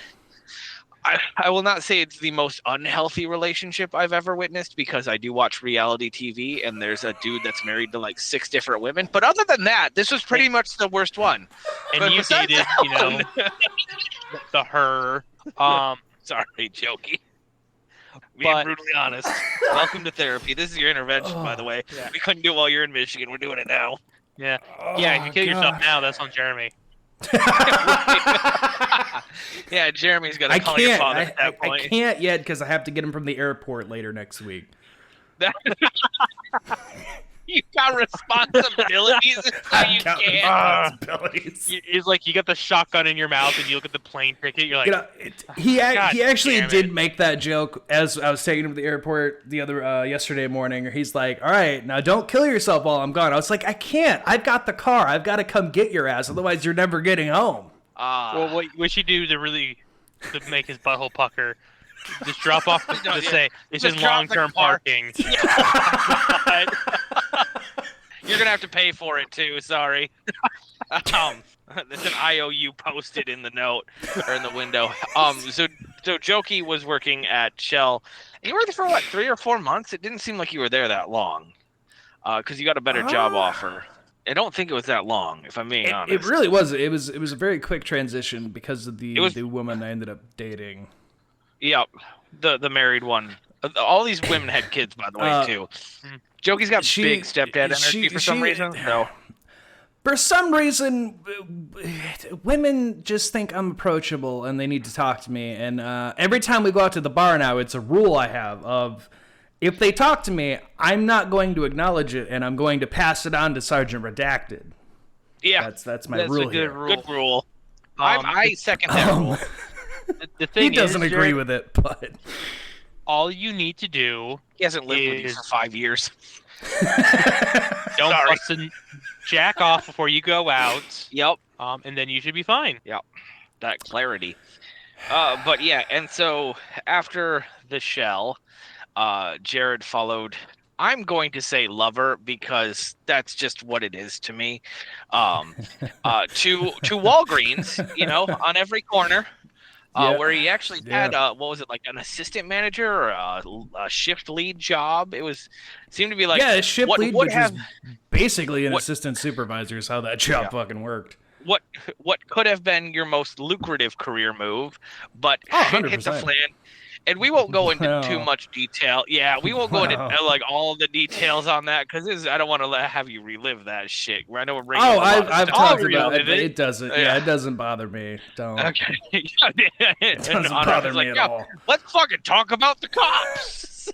I will not say it's the most unhealthy relationship I've ever witnessed because I do watch reality TV and there's a dude that's married to like 6 different women. But other than that, this was pretty much the worst one. And but you dated, her. Sorry, Jokey. Being brutally honest. Welcome to therapy. This is your intervention, by the way. Yeah. We couldn't do it while you're in Michigan. We're doing it now. Yeah. If you kill yourself now, that's on Jeremy. Yeah, Jeremy's gonna call your father at that point. I can't yet because I have to get him from the airport later next week. You got responsibilities, so you can't. It's like you got the shotgun in your mouth and you look at the plane ticket. You're like, he actually did make that joke as I was taking him to the airport yesterday morning. He's like, "All right, now don't kill yourself while I'm gone." I was like, "I can't. I've got the car. I've got to come get your ass. Otherwise, you're never getting home." Well, what you do to make his butthole pucker? Just drop off. Say it's in long-term parking. You're gonna have to pay for it too. Sorry. There's an IOU posted in the note or in the window. So Jokey was working at Shell. You were there for what, 3 or 4 months? It didn't seem like you were there that long. Because you got a better job offer. I don't think it was that long, if I'm being honest. It really was. It was a very quick transition because of the woman I ended up dating. Yep, the married one. All these women had kids, by the way, too. Jokey's got big stepdad energy for some reason. No. For some reason, women just think I'm approachable and they need to talk to me. And every time we go out to the bar now, it's a rule I have of if they talk to me, I'm not going to acknowledge it and I'm going to pass it on to Sergeant Redacted. Yeah, that's my rule here. Good rule. I second that rule. The thing he doesn't agree with it, but all you need to do he hasn't lived with you for 5 years. Don't bust a jack off before you go out. Yep. And then you should be fine. Yep. That clarity. But yeah, and so after the Shell, Jared followed. I'm going to say lover because that's just what it is to me. To Walgreens, on every corner. Where he actually had what was it, like an assistant manager or a shift lead job? Seemed to be like a shift lead, which was basically an assistant supervisor. Is how that job fucking worked. What could have been your most lucrative career move, but hit the And we won't go into too Wow. much detail. Yeah, we won't go into Wow. like all the details on that because I don't want to have you relive that shit. I know we're bringing Oh, up a lot of I've stuff. talked about it. relive it. It doesn't. Yeah, it doesn't bother me. Don't. Okay. It doesn't bother me at all. Let's fucking talk about the cops.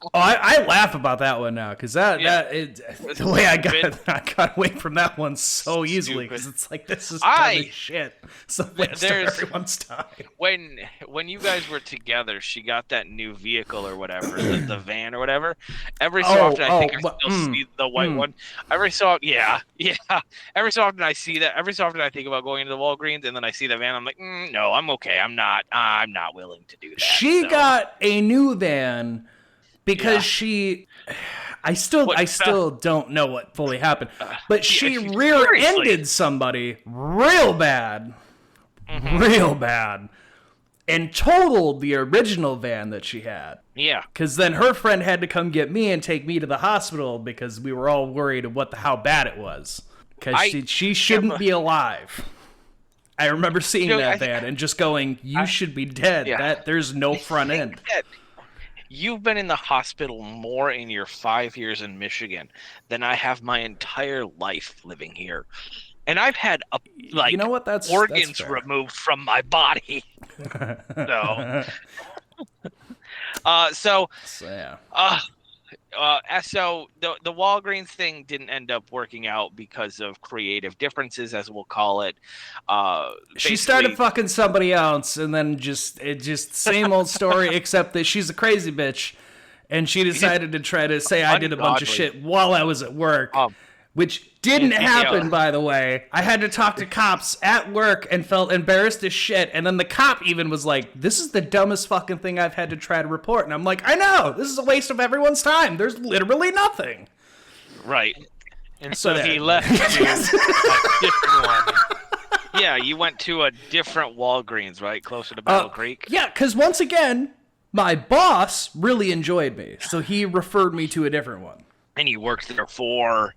Oh, I laugh about that one now because the way I got away from that one so easily because it's like this is dumb as shit. It's a waste of everyone's time. When you guys were together, she got that new vehicle or whatever, the van or whatever. Every so often, I think I still see the white one. Every so Every so often I see that. Every so often I think about going to the Walgreens, and then I see the van. I'm like, no, I'm okay. I'm not willing to do that. She got a new van. Because I still don't know what fully happened, but she rear-ended somebody real bad, and totaled the original van that she had. Yeah. Because then her friend had to come get me and take me to the hospital because we were all worried of how bad it was. Because she shouldn't be alive. I remember seeing that van and just going, "You should be dead. Yeah. There's no front end." You've been in the hospital more in your 5 years in Michigan than I have my entire life living here. And I've had you know what? organs removed from my body. So the Walgreens thing didn't end up working out because of creative differences, as we'll call it. She started fucking somebody else, and then just same old story, except that she's a crazy bitch, and she decided to try to say I did a bunch of shit while I was at work. Which didn't happen, by the way. I had to talk to cops at work and felt embarrassed as shit. And then the cop even was like, "This is the dumbest fucking thing I've had to try to report." And I'm like, I know. This is a waste of everyone's time. There's literally nothing. Right. And so he left to a different one. Yeah, you went to a different Walgreens, right? Closer to Battle Creek? Yeah, because once again, my boss really enjoyed me. So he referred me to a different one. And you worked there for...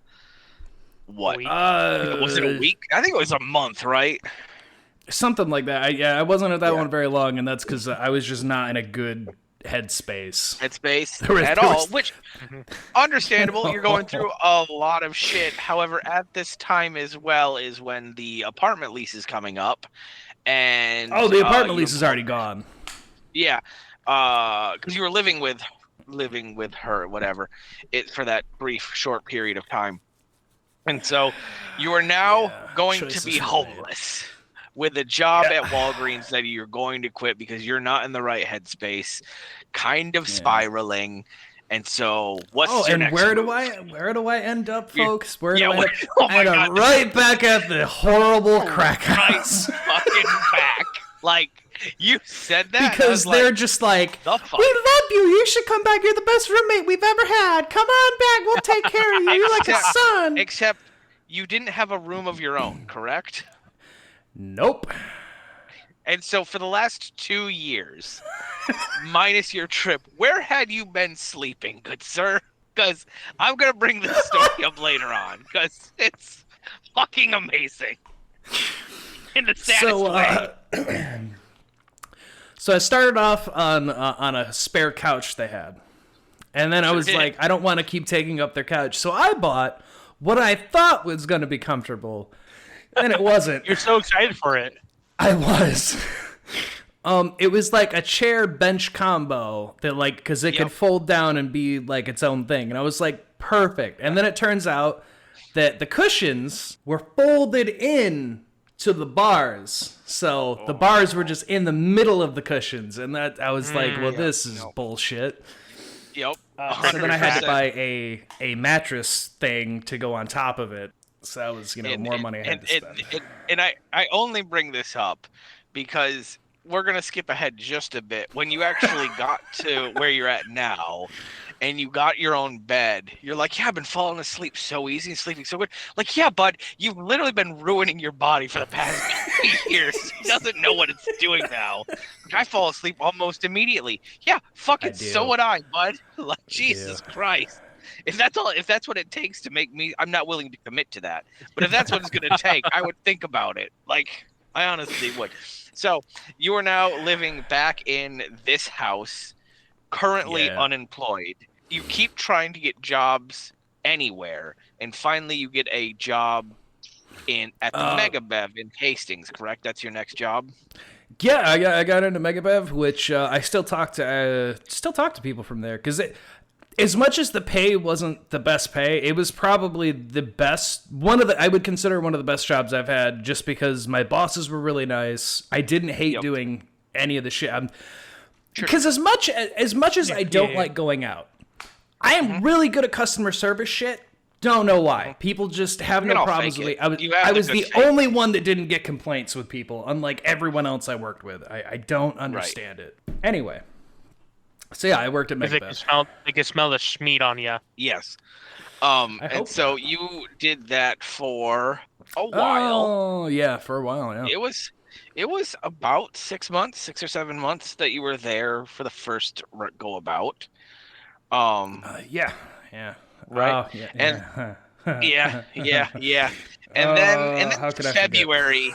what? Was it a week? I think it was a month, right? Something like that. I wasn't at that one very long, and that's because I was just not in a good headspace. Which, understandable. You're going through a lot of shit. However, at this time as well is when the apartment lease is coming up. And the apartment lease is already gone. Yeah, because you were living with her, whatever, for that brief, short period of time. And so you are now going to be homeless with a job at Walgreens that you're going to quit because you're not in the right headspace, kind of spiraling. And so what's your next move? Where do I end up, folks? Where do I end up? I end up right back at the horrible crack house. Right fucking back. Like, you said that because they're just like, "We love you. You should come back. You're the best roommate we've ever had. Come on back. We'll take care of you. You're like a son." Except you didn't have a room of your own, correct? Nope. And so for the last 2 years, minus your trip, where had you been sleeping, good sir? Because I'm going to bring this story up later on, because it's fucking amazing. In the saddest way. So I started off on a spare couch they had. And then I was like, I don't want to keep taking up their couch. So I bought what I thought was going to be comfortable. And it wasn't. You're so excited for it. I was. It was like a chair bench combo that because it could fold down and be like its own thing. And I was like, perfect. And then it turns out that the cushions were folded in to the bars. So the bars were just in the middle of the cushions. And that I was like, well, this is bullshit. Yep. So then I had to buy a mattress thing to go on top of it. So that was, more money I had to spend. And I only bring this up because we're going to skip ahead just a bit. When you actually got to where you're at now and you got your own bed, you're like, yeah, I've been falling asleep so easy and sleeping so good. Like, yeah, bud, you've literally been ruining your body for the past 8 years. He doesn't know what it's doing now. Like, I fall asleep almost immediately. Yeah, fucking so would I, bud. Like, Jesus Christ. If that's what it takes to make me, I'm not willing to commit to that. But if that's what it's going to take, I would think about it. Like, I honestly would. So you are now living back in this house, currently Yeah. unemployed. You keep trying to get jobs anywhere, and finally you get a job at the Mega Bev in Hastings. Correct? That's your next job. Yeah, I got into Megabev, which I still talk to people from there because as much as the pay wasn't the best pay, it was probably the best I would consider one of the best jobs I've had, just because my bosses were really nice. I didn't hate doing any of the shit. Because as much as I don't like going out, I am really good at customer service shit. Don't know why. People just have no problems with me. I was the only one that didn't get complaints with people, unlike everyone else I worked with. I don't understand it. Anyway. So yeah, I worked at Megabev. They can smell the schmeat on you. Yes. And so you did that for a while. Oh, yeah, for a while, yeah. It was about 6 months, 6 or 7 months that you were there for the first go about. Yeah. Right. Oh, yeah. Yeah. And then how could February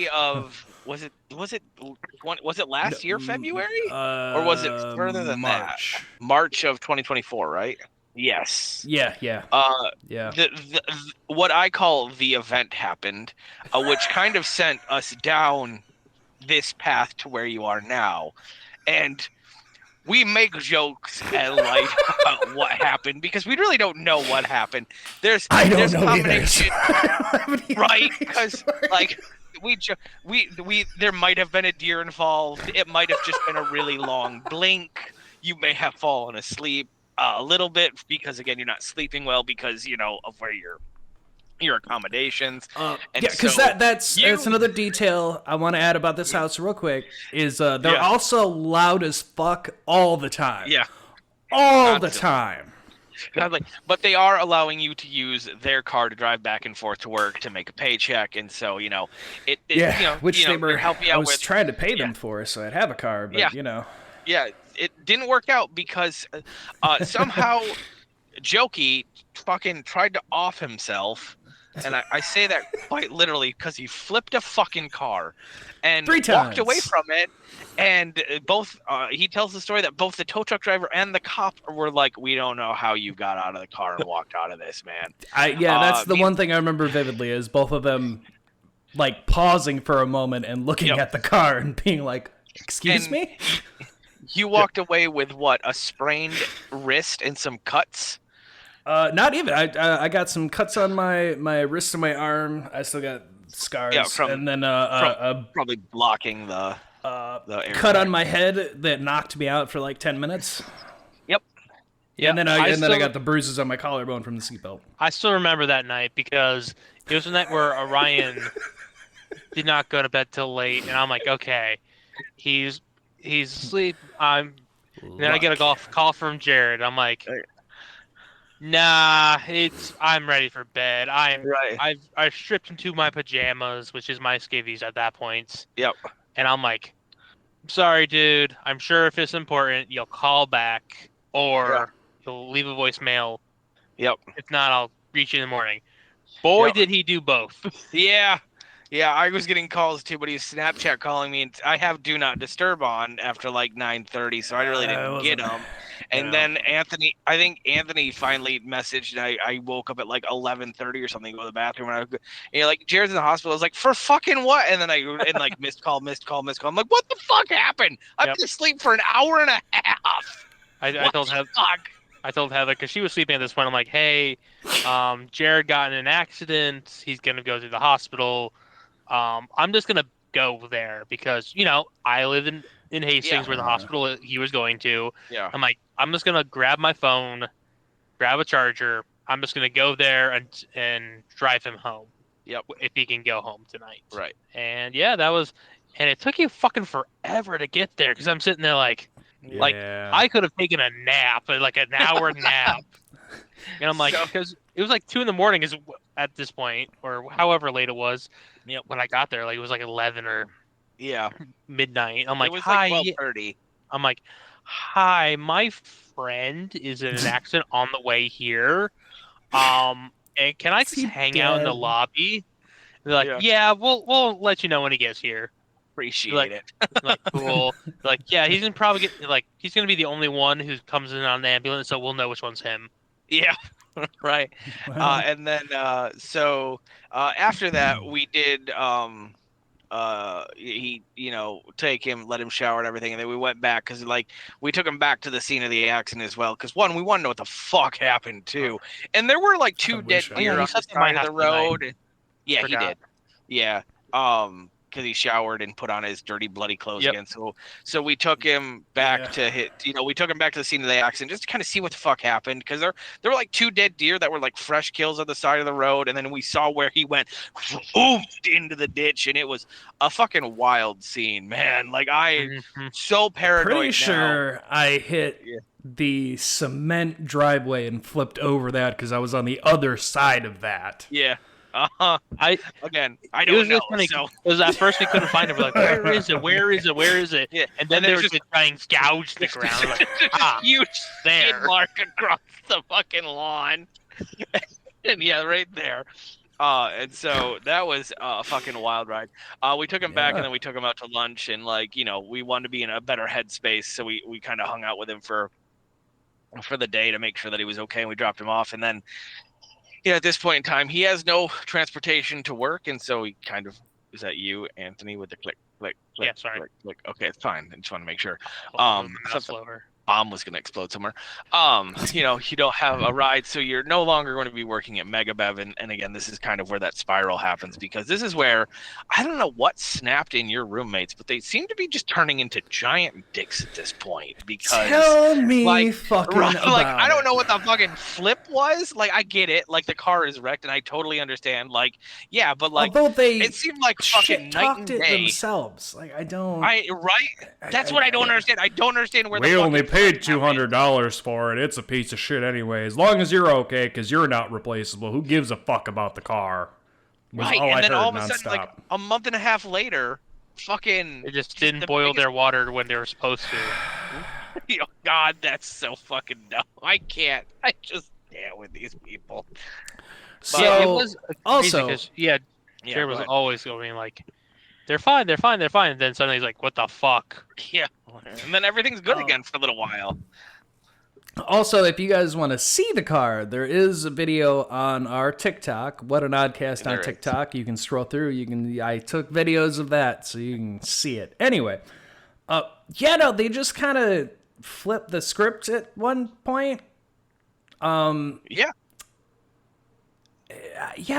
of was it last year February, or was it further than March. that? March of 2024, right? Yes. Yeah. Yeah. What I call the event happened, which kind of sent us down this path to where you are now, and we make jokes and light about what happened because we really don't know what happened. There's combination, right? Because like we there might have been a deer involved. It might have just been a really long blink. You may have fallen asleep a little bit because again you're not sleeping well because of where your accommodations. Because that's another detail I want to add about this house real quick is they're also loud as fuck all the time. Yeah. All the time. But they are allowing you to use their car to drive back and forth to work to make a paycheck, and so which they were help you out. I was trying to pay them for, so I'd have a car, but Yeah, it didn't work out because somehow Jokey fucking tried to off himself. And I say that quite literally because he flipped a fucking car and walked away from it. And he tells the story that both the tow truck driver and the cop were like, "We don't know how you got out of the car and walked out of this, man." That's the one thing I remember vividly is both of them like pausing for a moment and looking at the car and being like, "Excuse me?" You walked away with what? A sprained wrist and some cuts? Not even. I got some cuts on my wrist and my arm. I still got scars. And then probably blocking the cut on my head that knocked me out for like 10 minutes. Yep. And then I got the bruises on my collarbone from the seatbelt. I still remember that night because it was a night where Orion did not go to bed till late, and I'm like, okay, he's asleep. Then I get a call from Jared. I'm like, nah, I'm ready for bed. I've stripped into my pajamas, which is my skivvies at that point. Yep. And I'm like, sorry, dude. I'm sure if it's important, you'll call back or you'll leave a voicemail. Yep. If not, I'll reach you in the morning. Boy, did he do both. Yeah. Yeah, I was getting calls too, but he was Snapchat calling me, and I have Do Not Disturb on after like 9:30, so I really didn't get him. And then I think Anthony finally messaged, and I woke up at like 11:30 or something to go to the bathroom, and you're like, Jared's in the hospital. I was like, for fucking what? And then missed call. I'm like, what the fuck happened? I've been asleep for an hour and a half. I told Heather because she was sleeping at this point. I'm like, hey, Jared got in an accident. He's gonna go to the hospital. I'm just gonna go there because I live in Hastings where the hospital he was going to. Yeah. I'm like, I'm just gonna grab my phone, grab a charger. I'm just gonna go there and drive him home. Yep. If he can go home tonight. Right. And and it took you fucking forever to get there because I'm sitting there like I could have taken a nap, like an hour nap. And I'm like, because it was like 2 a.m. is at this point, or however late it was. When I got there, like it was like 11 or midnight. I'm like, hi, 12:30. I'm like, hi, my friend is in an accident on the way here. And can I just hang out in the lobby? They're like, yeah, we'll let you know when he gets here. Appreciate it. Like, cool. Like, yeah, he's gonna be the only one who comes in on the ambulance, so we'll know which one's him. Yeah, right. Wow. And then so after that we did he take him, let him shower and everything, and then we went back because like we took him back to the scene of the accident as well because one, we want to know what the fuck happened too, and there were like two dead deer on the side of the road. Yeah, Forgot. he did. Yeah. Because he showered and put on his dirty, bloody clothes again. So we took him back to we took him back to the scene of the accident just to kind of see what the fuck happened. Because there were like two dead deer that were like fresh kills on the side of the road, and then we saw where he went into the ditch, and it was a fucking wild scene, man. Like so paranoid. Pretty sure I hit the cement driveway and flipped over that because I was on the other side of that. Yeah. I don't know. So. Because at first we couldn't find it. We're like, where is it? Where is it? Where is it? Yeah. And then they were just trying to gouge the ground. Like, huge there. skid mark across the fucking lawn. And yeah, right there. And so that was a fucking wild ride. We took him back, and then we took him out to lunch, and we wanted to be in a better headspace, so we kind of hung out with him for the day to make sure that he was okay, and we dropped him off, and then at this point in time, he has no transportation to work, and so he kind of is that you, Anthony, with the click, click, click, sorry. click. Okay, it's fine. I just want to make sure. Bomb was gonna explode somewhere. You don't have a ride, so you're no longer going to be working at Megabev, and again, this is kind of where that spiral happens, because this is where I don't know what snapped in your roommates, but they seem to be just turning into giant dicks at this point. Because tell me fucking about I don't know what the fucking flip was. Like, I get it, like the car is wrecked, and I totally understand. Like, yeah, but like, although they it seemed like fucking night and day themselves. Like, I don't. That's what I don't understand. I don't understand where we only paid $200 for it. It's a piece of shit anyway. As long as you're okay, because you're not replaceable. Who gives a fuck about the car? Right, and then all of a sudden, like a month and a half later, fucking they just didn't boil their water when they were supposed to. God, that's so fucking dumb. I just can't with these people. So yeah, it was also, Jared was always going like, they're fine. And then suddenly he's like, what the fuck? Yeah. And then everything's good again for a little while. Also, if you guys want to see the car, there is a video on our TikTok. What an Oddcast on TikTok. You can scroll through. I took videos of that, so you can see it. Anyway, they just kind of flipped the script at one point. Yeah.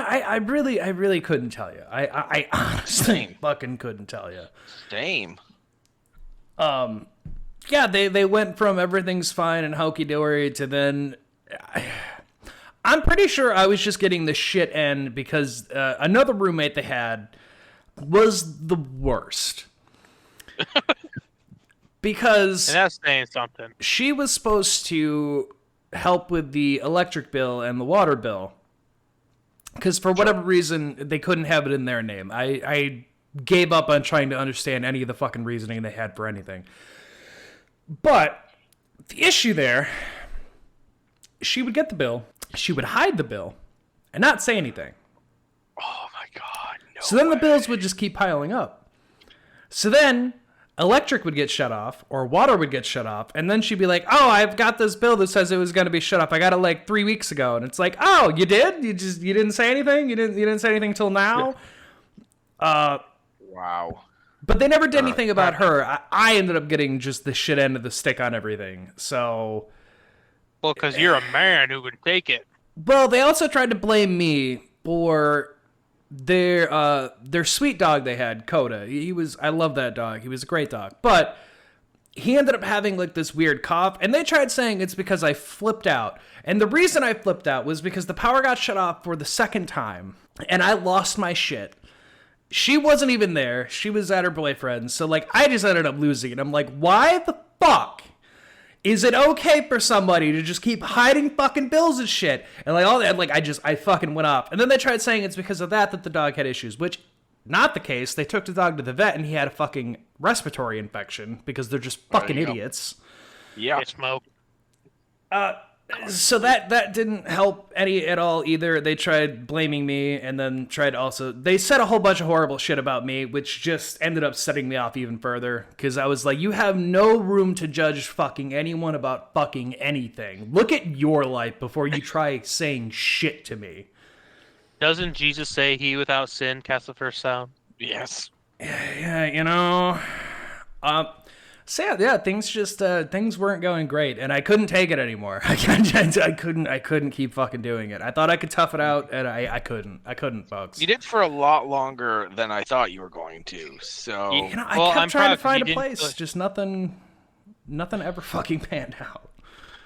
I really couldn't tell you. I honestly fucking couldn't tell you. Same. They went from everything's fine and hokey-dory to then... I'm pretty sure I was just getting the shit end because another roommate they had was the worst. Because... And that's saying something. She was supposed to help with the electric bill and the water bill. Because for whatever reason, they couldn't have it in their name. I gave up on trying to understand any of the fucking reasoning they had for anything. But the issue there, she would get the bill, she would hide the bill, and not say anything. Oh my God. No so then way. the bills would just keep piling up. So then electric would get shut off, or water would get shut off, and then she'd be like, oh, I've got this bill that says it was going to be shut off. I got it like 3 weeks ago. And it's like, oh, you did? You didn't say anything? You didn't say anything till now? Wow. But they never did anything about her. I ended up getting just the shit end of the stick on everything. So... Well, because you're a man who would take it. Well, they also tried to blame me for their sweet dog they had, Coda. I love that dog. He was a great dog. But he ended up having like this weird cough, and they tried saying it's because I flipped out. And the reason I flipped out was because the power got shut off for the second time, and I lost my shit. She wasn't even there. She was at her boyfriend's. So, like, I just ended up losing it. I'm like, why the fuck is it okay for somebody to just keep hiding fucking bills and shit? And, like, all that, like, I fucking went off. And then they tried saying it's because of that the dog had issues, which, not the case. They took the dog to the vet, and he had a fucking respiratory infection because they're just fucking idiots. Yeah. Smoke. So that didn't help any at all either. They tried blaming me, and then they said a whole bunch of horrible shit about me, which just ended up setting me off even further. Because I was like, you have no room to judge fucking anyone about fucking anything. Look at your life before you try saying shit to me. Doesn't Jesus say he without sin cast the first stone? Yes. Yeah, So yeah, things weren't going great, and I couldn't take it anymore. I couldn't keep fucking doing it. I thought I could tough it out, and I couldn't, folks. You did for a lot longer than I thought you were going to. So I kept trying to find a place, just nothing ever fucking panned out.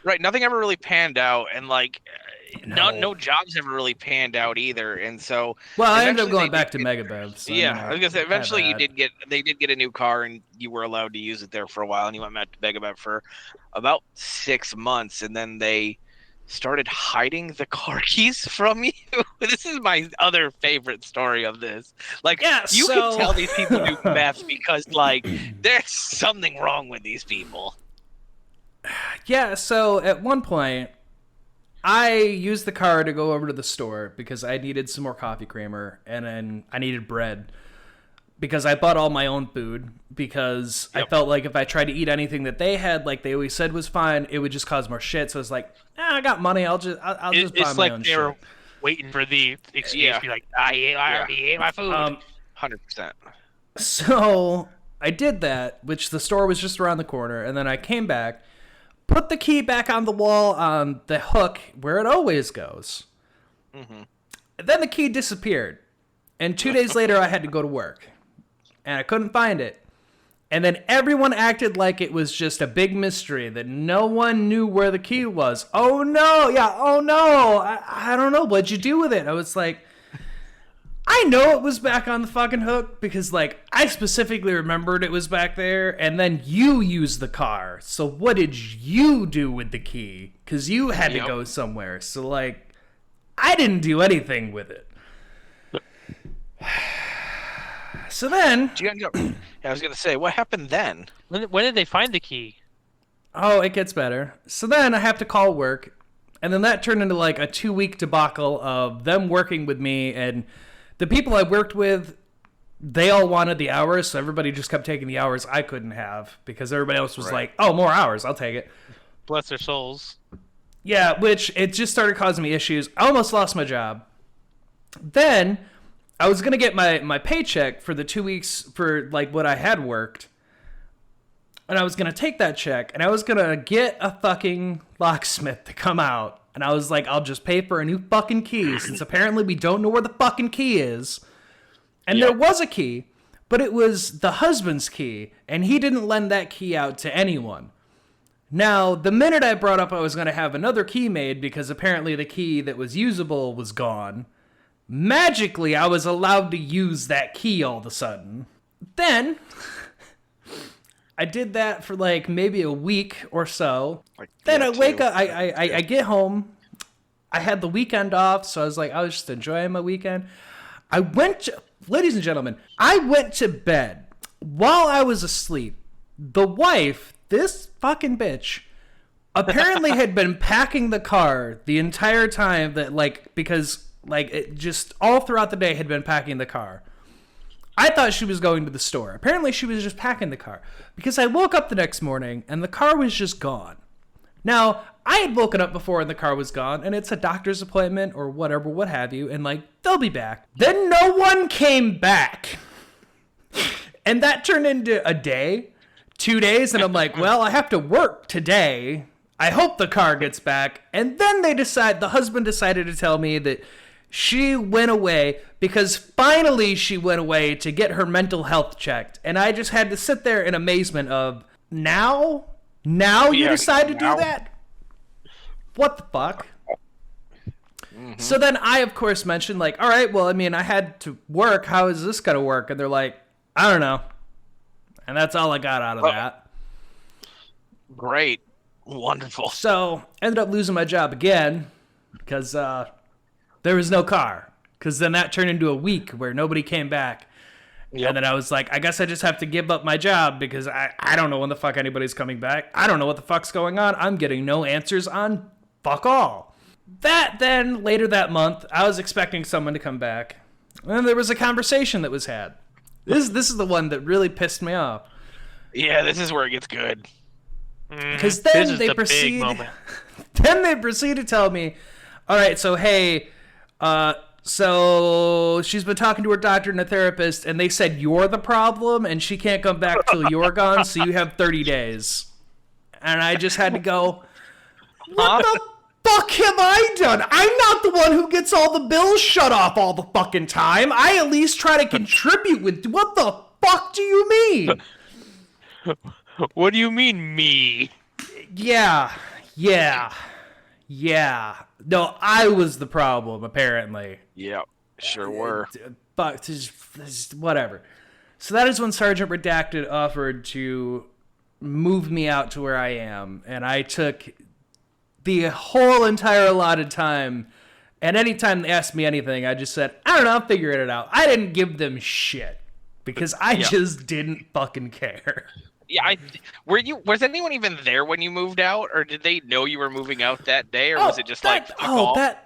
Right, nothing ever really panned out, and No. no jobs ever really panned out either, and so. Well, I ended up going back to Megabev. So I was gonna say eventually they did get a new car, and you were allowed to use it there for a while, and you went back to Megabev for about 6 months, and then they started hiding the car keys from you. This is my other favorite story of this. Can tell these people do meth because there's something wrong with these people. Yeah, so at one point, I used the car to go over to the store because I needed some more coffee creamer, and then I needed bread because I bought all my own food because I felt like if I tried to eat anything that they had, like they always said was fine, it would just cause more shit. So I was like, I got money, I'll just buy my own shit. It's like they were waiting for the excuse to be like, I already ate my food. 100%. So I did that, which the store was just around the corner, and then I came back, put the key back on the wall on the hook where it always goes. Mm-hmm. Then the key disappeared. And 2 days later, I had to go to work. And I couldn't find it. And then everyone acted like it was just a big mystery, that no one knew where the key was. Oh no, I don't know, what'd you do with it? I was like, I know it was back on the fucking hook because, I specifically remembered it was back there, and then you used the car. So what did you do with the key? Because you had to go somewhere. So, I didn't do anything with it. So then... I was going to say, what happened then? When did they find the key? Oh, it gets better. So then I have to call work, and then that turned into, a 2-week debacle of them working with me, and... the people I worked with, they all wanted the hours, so everybody just kept taking the hours I couldn't have because everybody else was like, oh, more hours, I'll take it. Bless their souls. Yeah, which it just started causing me issues. I almost lost my job. Then I was going to get my paycheck for the 2 weeks for what I had worked. And I was going to take that check, and I was going to get a fucking locksmith to come out. And I was like, I'll just pay for a new fucking key, since apparently we don't know where the fucking key is. And there was a key, but it was the husband's key, and he didn't lend that key out to anyone. Now, the minute I brought up I was going to have another key made, because apparently the key that was usable was gone, magically I was allowed to use that key all of a sudden. Then... I did that for maybe a week or so. Then I wake up, I get home. I had the weekend off, so I was just enjoying my weekend. Ladies and gentlemen, I went to bed while I was asleep. The wife, this fucking bitch, apparently had been packing the car the entire time because it just all throughout the day had been packing the car. I thought she was going to the store. Apparently she was just packing the car. Because I woke up the next morning and the car was just gone. Now, I had woken up before and the car was gone, and it's a doctor's appointment or whatever, what have you, and they'll be back. Then no one came back. And that turned into a day, 2 days, and I'm like, well, I have to work today. I hope the car gets back. And then the husband decided to tell me that she went away because finally she went away to get her mental health checked. And I just had to sit there in amazement of, now you decide to do that? What the fuck? Mm-hmm. So then I, of course, mentioned, all right, well, I had to work. How is this going to work? And they're like, I don't know. And that's all I got out of that. Great. Wonderful. So ended up losing my job again because... there was no car, because then that turned into a week where nobody came back. Yep. And then I was like, I guess I just have to give up my job because I don't know when the fuck anybody's coming back. I don't know what the fuck's going on. I'm getting no answers on fuck all. That then, later that month, I was expecting someone to come back. And there was a conversation that was had. This is the one that really pissed me off. Yeah, this is where it gets good. Because This then is they the big proceed. moment. Then they proceed to tell me, all right, so hey, so she's been talking to her doctor and a therapist, and they said you're the problem, and she can't come back till you're gone, so you have 30 days. And I just had to go, what the fuck have I done? I'm not the one who gets all the bills shut off all the fucking time. I at least try to contribute with. What the fuck do you mean? What do you mean, me? Yeah. No, I was the problem, apparently. Yep, sure were. But whatever. So that is when Sergeant Redacted offered to move me out to where I am, and I took the whole entire allotted time, and anytime they asked me anything, I just said, I don't know, I'm figuring it out. I didn't give them shit, because I just didn't fucking care. Yeah, was anyone even there when you moved out, or did they know you were moving out that day, or was it just fuck off?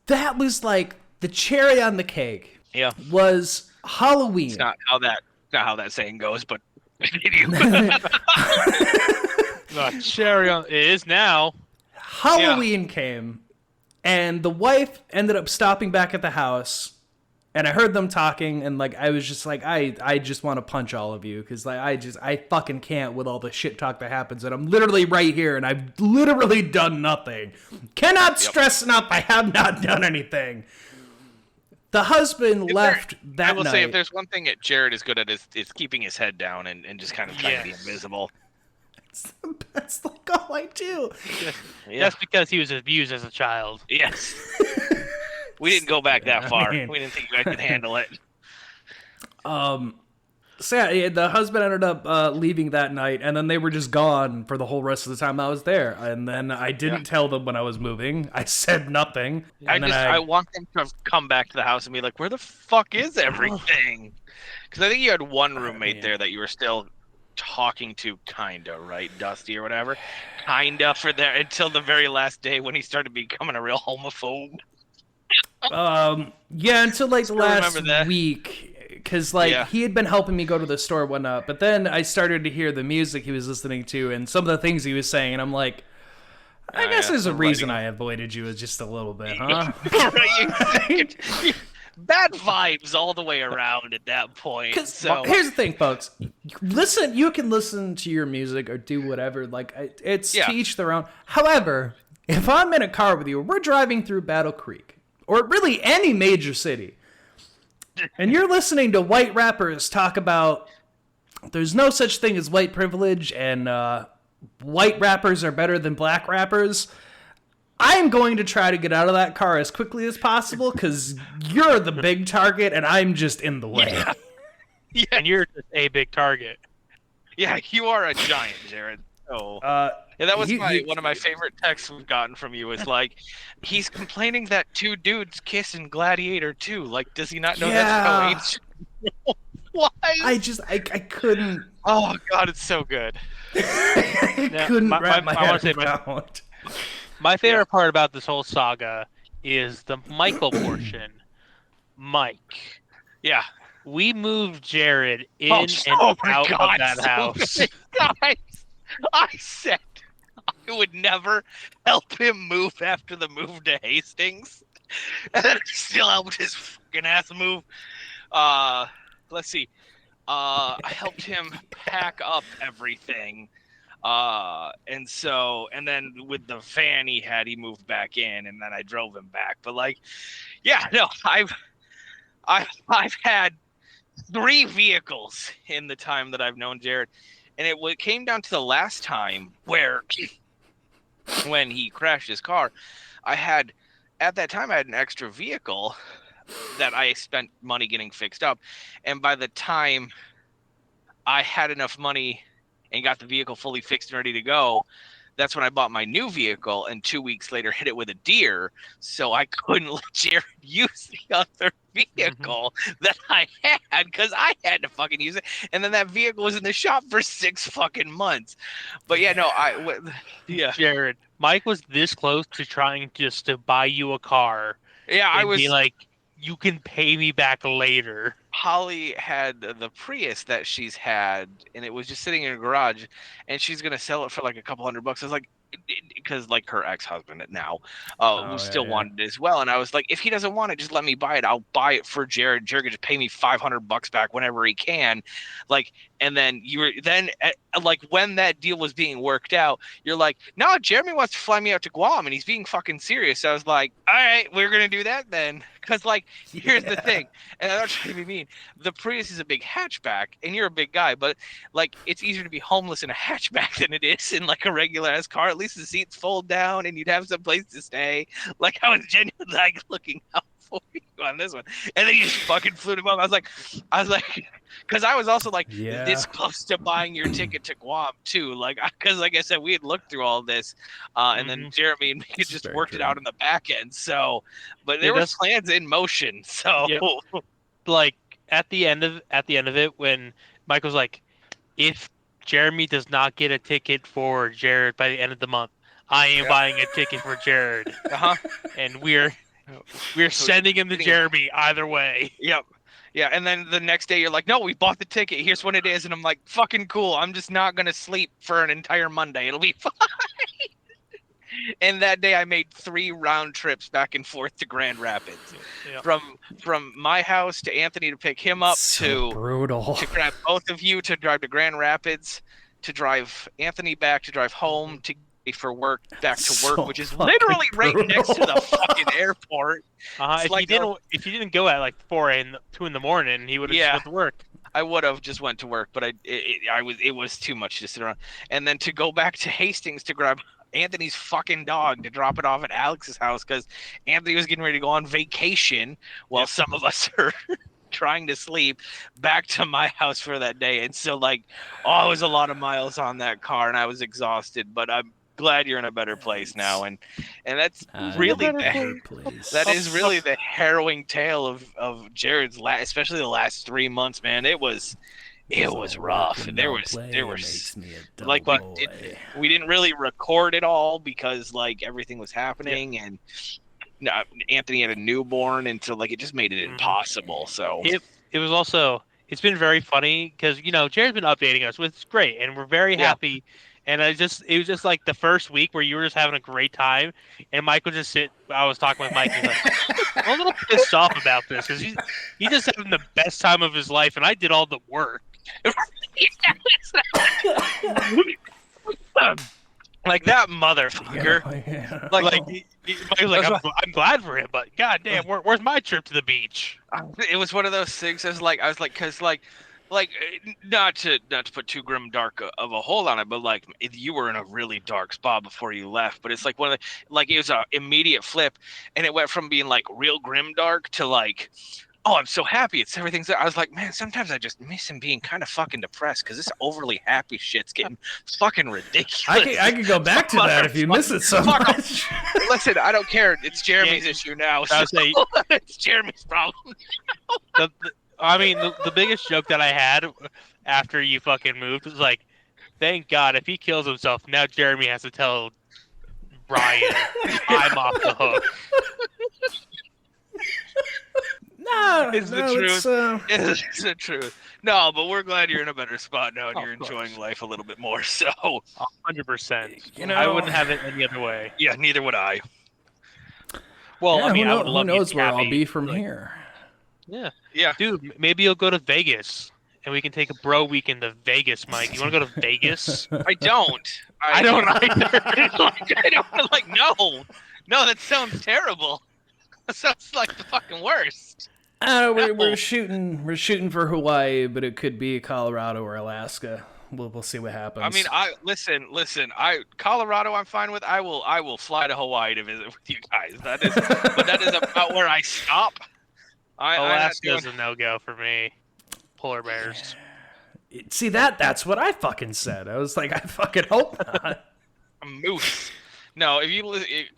That was like the cherry on the cake. Yeah. Was Halloween. It's not how that saying goes, but Cherry on it is now. Halloween came, and the wife ended up stopping back at the house, and I heard them talking, and like I was just like, I just want to punch all of you, because like I fucking can't with all the shit talk that happens, and I'm literally right here, and I've literally done nothing. Cannot stress enough, I have not done anything. The husband left that night. I will say, if there's one thing that Jared is good at, is keeping his head down and just kind of trying to be invisible. That's like all I do. Yeah. That's because he was abused as a child. Yes. We didn't go back that far. Man. We didn't think you guys could handle it. So yeah, the husband ended up leaving that night, and then they were just gone for the whole rest of the time I was there. And then I didn't tell them when I was moving. I said nothing. I want them to come back to the house and be like, where the fuck is everything? Because I think you had one roommate there that you were still talking to, kinda, right? Dusty or whatever. Kinda for there until the very last day when he started becoming a real homophobe. Yeah, until like the last week. Because, like, he had been helping me go to the store and whatnot, but then I started to hear the music he was listening to and some of the things he was saying, and I'm like, I guess there's a reason I avoided you just a little bit, huh? Bad vibes all the way around at that point. So here's the thing, folks. You can listen to your music or do whatever. Like, it's to each their own. However, if I'm in a car with you, we're driving through Battle Creek, or really any major city, and you're listening to white rappers talk about there's no such thing as white privilege and white rappers are better than black rappers, I'm going to try to get out of that car as quickly as possible because you're the big target and I'm just in the way. Yeah. And you're just a big target. Yeah, you are a giant, Jared. Oh. Yeah, that was one of my favorite texts we've gotten from you. Is like, he's complaining that two dudes kiss in Gladiator 2. Like, does he not know that's how ancient? Why? I couldn't. Oh God, it's so good. I couldn't wrap my head around. My favorite part about this whole saga is the Michael portion. Mike. Yeah. We moved Jared in and out of that house. Guys, I said I would never help him move after the move to Hastings. And then I still helped his fucking ass move. Let's see. I helped him pack up everything. And then with the van he moved back in, and then I drove him back. But like, yeah, no, I've had 3 vehicles in the time that I've known Jared. And it came down to the last time where when he crashed his car, at that time I had an extra vehicle that I spent money getting fixed up. And by the time I had enough money and got the vehicle fully fixed and ready to go, that's when I bought my new vehicle, and 2 weeks later hit it with a deer, so I couldn't let Jared use the other vehicle that I had because I had to fucking use it, and then that vehicle was in the shop for 6 fucking months. But yeah, no, Jared, Mike was this close to trying just to buy you a car. Yeah, I and was. be like, you can pay me back later. Holly had the Prius that she's had, and it was just sitting in her garage, and she's gonna sell it for like a couple $100. I was like, because like her ex-husband now, who still wanted it as well, and I was like, if he doesn't want it, just let me buy it. I'll buy it for Jared. Jared can just pay me $500 back whenever he can, like. And then like when that deal was being worked out, you're like, no, Jeremy wants to fly me out to Guam, and he's being fucking serious. So I was like, all right, we're gonna do that then, because like here's the thing, and I'm not trying to be mean. The Prius is a big hatchback, and you're a big guy, but like it's easier to be homeless in a hatchback than it is in like a regular ass car. At least the seats fold down, and you'd have some place to stay. Like I was genuinely like looking out for you on this one, and then you just fucking flew to Guam. I was like, because I was also like this close to buying your ticket to Guam too, like because like I said, we had looked through all this, and then Jeremy and me just worked it out in the back end. So, but there was plans in motion. So, like at the end of it, when Mike was like, if Jeremy does not get a ticket for Jared by the end of the month, I am buying a ticket for Jared. And we're sending him to Jeremy either way. Yep. Yeah, and then the next day you're like, no, we bought the ticket. Here's when it is. And I'm like, fucking cool. I'm just not going to sleep for an entire Monday. It'll be fine. And that day I made 3 round trips back and forth to Grand Rapids. From my house to Anthony to pick him up, to grab both of you to drive to Grand Rapids, to drive Anthony back, to drive home, to for work, back to work, which is literally right next to the fucking airport. If you didn't go at like 2 in the morning, he would have just went to work. I would have just went to work, but it was too much to sit around. And then to go back to Hastings to grab Anthony's fucking dog to drop it off at Alex's house, because Anthony was getting ready to go on vacation while some of us are trying to sleep, back to my house for that day. And so like, it was a lot of miles on that car, and I was exhausted, but I'm glad you're in a better place now, and that's really that is really the harrowing tale of Jared's especially the last 3 months, man. It was rough. There was like we didn't really record it all because like everything was happening, and Anthony had a newborn, and so like it just made it impossible. So it was also, it's been very funny because Jared's been updating us, which is great, and we're very happy. And it was just like the first week where you were just having a great time, and Mike would just sit. I was talking with Mike, and he's like, I'm a little pissed off about this because he's just having the best time of his life, and I did all the work. Like that motherfucker. Mike was like, I'm glad for him, but goddamn, where's my trip to the beach? It was one of those things. I was like, because like not to put too grim dark of a hold on it, but like you were in a really dark spot before you left. But it's like one of the, like it was an immediate flip, and it went from being like real grim dark to like, oh, I'm so happy. Everything's there. I was like, man, sometimes I just miss him being kind of fucking depressed because this overly happy shit's getting fucking ridiculous. I could go back to that if you miss it so much. Listen, I don't care. It's Jeremy's issue now. So it's Jeremy's problem. I mean, the biggest joke that I had after you fucking moved was like, thank God, if he kills himself, now Jeremy has to tell Brian I'm off the hook. No, it's the truth. It's the truth. No, but we're glad you're in a better spot now, and you're enjoying life a little bit more. So, 100%. I wouldn't have it any other way. Yeah, neither would I. Well, I mean, I would love. Who knows where I'll be from here? Yeah, dude. Maybe you'll go to Vegas, and we can take a bro weekend to Vegas, Mike. You want to go to Vegas? I don't. I don't either. No, that sounds terrible. That sounds like the fucking worst. We're shooting for Hawaii, but it could be Colorado or Alaska. We'll see what happens. I mean, listen. Colorado, I'm fine with. I will fly to Hawaii to visit with you guys. That is about where I stop. Alaska's a no-go for me. Polar bears. See, that's what I fucking said. I was like, I fucking hope not. A moose. No,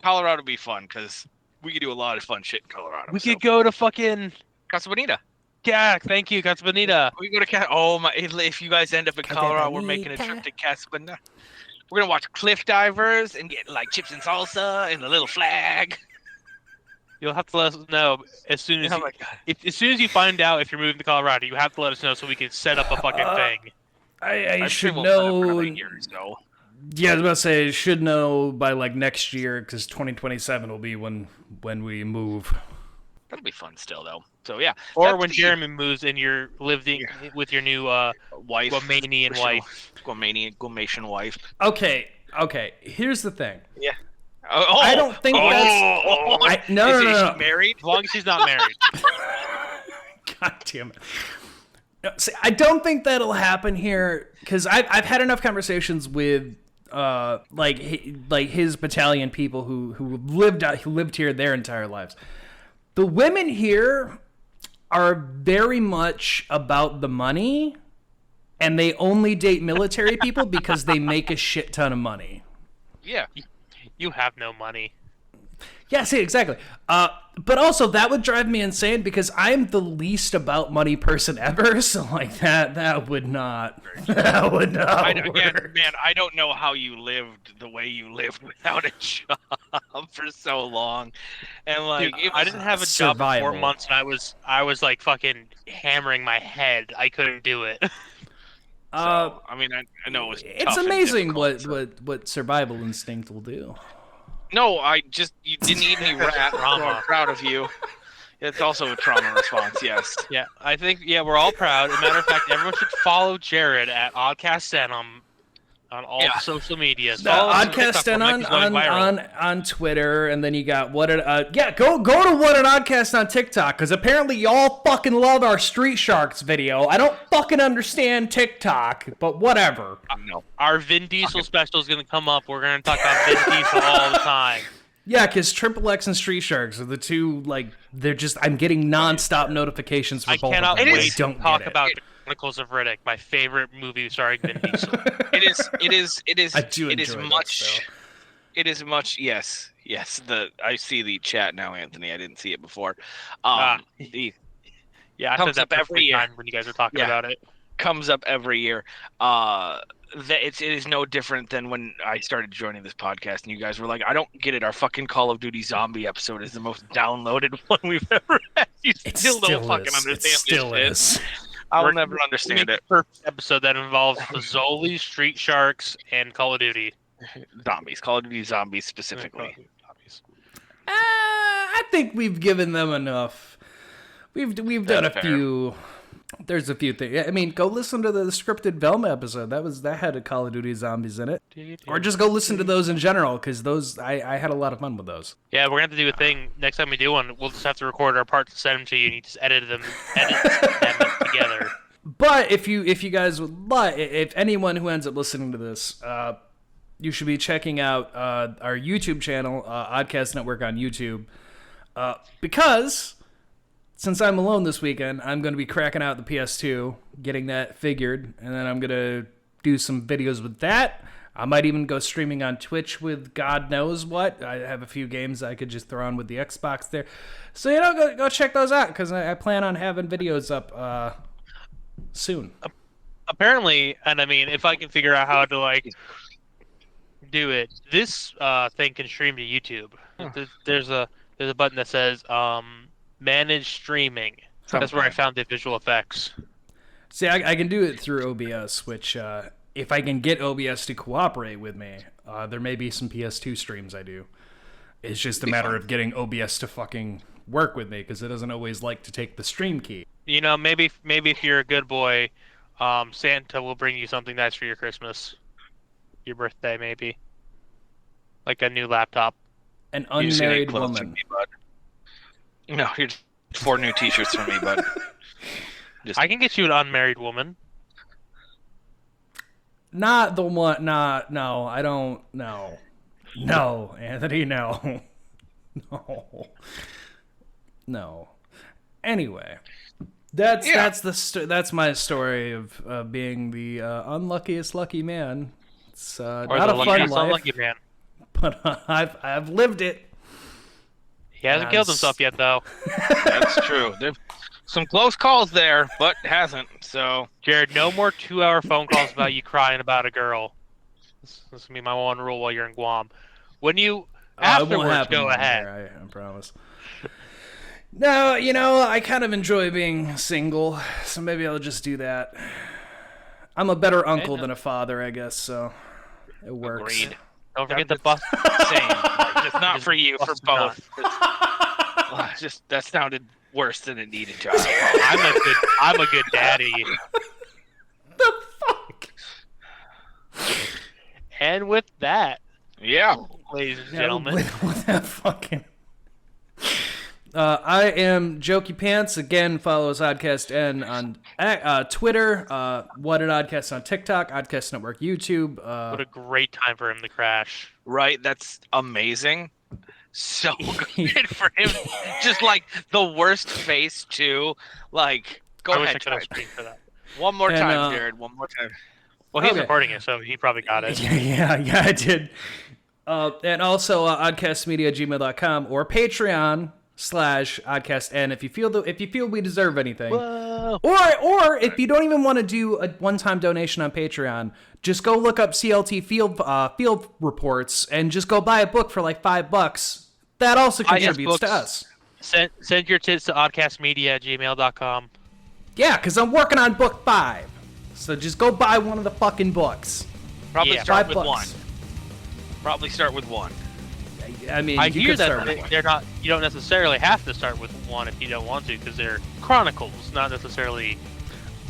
Colorado would be fun because we could do a lot of fun shit in Colorado. We could go to fucking Casa Bonita. Yeah, thank you, Casa Bonita. We go to oh my! If you guys end up in Colorado, we're making a trip to Casa Bonita. We're gonna watch Cliff Divers and get like chips and salsa and the little flag. You'll have to let us know as soon as Oh my God. as soon as you find out if you're moving to Colorado. You have to let us know so we can set up a fucking thing. I I'm should sure we'll find out for know. another year or so. Yeah, I was about to say, I should know by like next year because 2027 will be when we move. That'll be fun still though. So yeah. Or that's when the Jeremy moves and you're living with your new wife, Guamanian wife. Guamanian wife. Okay. Here's the thing. Yeah. Oh, I don't think that's. No. Is she married? As long as she's not married. God damn it. No, see, I don't think that'll happen here because I've had enough conversations with like his battalion people who lived here their entire lives. The women here are very much about the money, and they only date military people because they make a shit ton of money. Yeah. You have no money. Yeah, see, exactly. But also, that would drive me insane because I'm the least about money person ever. So, like, that would not work. Again, man, I don't know how you lived the way you lived without a job for so long. And, like, Dude, I didn't have a job for 4 survival. months, and I was like fucking hammering my head. I couldn't do it. So, I mean, I know it was It's tough and amazing difficult, what survival instinct will do. No, you didn't eat any rat. So I'm proud of you. It's also a trauma response, yes. Yeah, I think we're all proud. As a matter of fact, everyone should follow Jared at Oddcast Denim on all social media. Oddcast on Twitter, and then you got go to What an Oddcast on TikTok because apparently y'all fucking love our Street Sharks video. I don't fucking understand TikTok, but whatever. No. Our Vin Diesel special is gonna come up. We're gonna talk about Vin Diesel all the time. Yeah, because Triple X and Street Sharks are the two, like, they're just, I'm getting nonstop notifications for I both cannot of them. wait to Don't talk get it. about Chronicles of Riddick, my favorite movie starring Vin Diesel. It is I do it is enjoy that, much so. it is much yes. I see the chat now, Anthony. I didn't see it before. Yeah, I Comes said that up every year. time when you guys were talking about it. Comes up every year. It is no different than when I started joining this podcast and you guys were like, I don't get it. Our fucking Call of Duty zombie episode is the most downloaded one we've ever had. You still don't fucking understand this shit. I'll never understand it. Perfect episode that involves Fazoli, Street Sharks, and Call of Duty. Zombies. Call of Duty zombies specifically. I think we've given them enough. We've done That's a fair. few. There's a few things. I mean, go listen to the scripted Velma episode. That had a Call of Duty zombies in it. Or just go listen to those in general, because those I had a lot of fun with those. Yeah, we're gonna have to do a thing next time we do one. We'll just have to record our parts and send them to you, and you just edit them together. But if you guys would like, if anyone who ends up listening to this, you should be checking out our YouTube channel, Oddcast Network on YouTube, because since I'm alone this weekend, I'm going to be cracking out the PS2, getting that figured, and then I'm going to do some videos with that. I might even go streaming on Twitch with God knows what. I have a few games I could just throw on with the Xbox there. So, go check those out, because I plan on having videos up soon. Apparently, and I mean, if I can figure out how to do it, this thing can stream to YouTube. There's a button that says manage streaming. That's where I found the visual effects. See, I can do it through OBS, which if I can get OBS to cooperate with me, there may be some PS2 streams I do. It's just a matter of getting OBS to fucking work with me, because it doesn't always like to take the stream key. You know, maybe if you're a good boy, Santa will bring you something nice for your Christmas, your birthday, maybe, like a new laptop. An unmarried woman. From me, bud. No, you're 4 new T-shirts from me, bud. I can get you an unmarried woman. Not the one. Nah, no, I don't. No, Anthony, no, no. Anyway, that's my story of being the unluckiest lucky man. It's Or not the a fun luckiest life, unlucky man. but I've lived it. He hasn't killed himself yet, though. That's true. There's some close calls there, but hasn't. So Jared, no more 2-hour phone calls about you crying about a girl. This is gonna be my one rule while you're in Guam. When you It won't afterwards happen go while I'm ahead. there, I promise. No, I kind of enjoy being single, so maybe I'll just do that. I'm a better uncle than a father, I guess, so it works. Agreed. Don't forget the bus. Same. Just not for you, for Bust nut. both. Just that sounded worse than it needed to. I'm a good daddy. The fuck? And with that, Yeah. ladies and gentlemen, With that fucking... I am Jokey Pants. Again, follow us Oddcast N on Twitter. What an Oddcast on TikTok. Oddcast Network YouTube. what a great time for him to crash. Right. That's amazing. So good for him. Just like the worst face too. Like, go I wish I ahead. could have Tyler. screened for that. One more And, time, Jared. One more time. Well, he's Okay. recording it, so he probably got it. Yeah, I did. And also oddcastmedia@gmail.com or Patreon/oddcastn if you feel we deserve anything. Whoa. Or if you don't even want to do a one-time donation on Patreon, just go look up CLT field reports and just go buy a book for like $5. That also contributes to us. Send your tits to oddcastmedia@gmail.com. Yeah, because I'm working on book 5. So just go buy one of the fucking books. Probably Yeah. start $5. with one. Probably start with one. I mean, I you hear could start that with one. they're not. You don't necessarily have to start with one if you don't want to, because they're chronicles, not necessarily.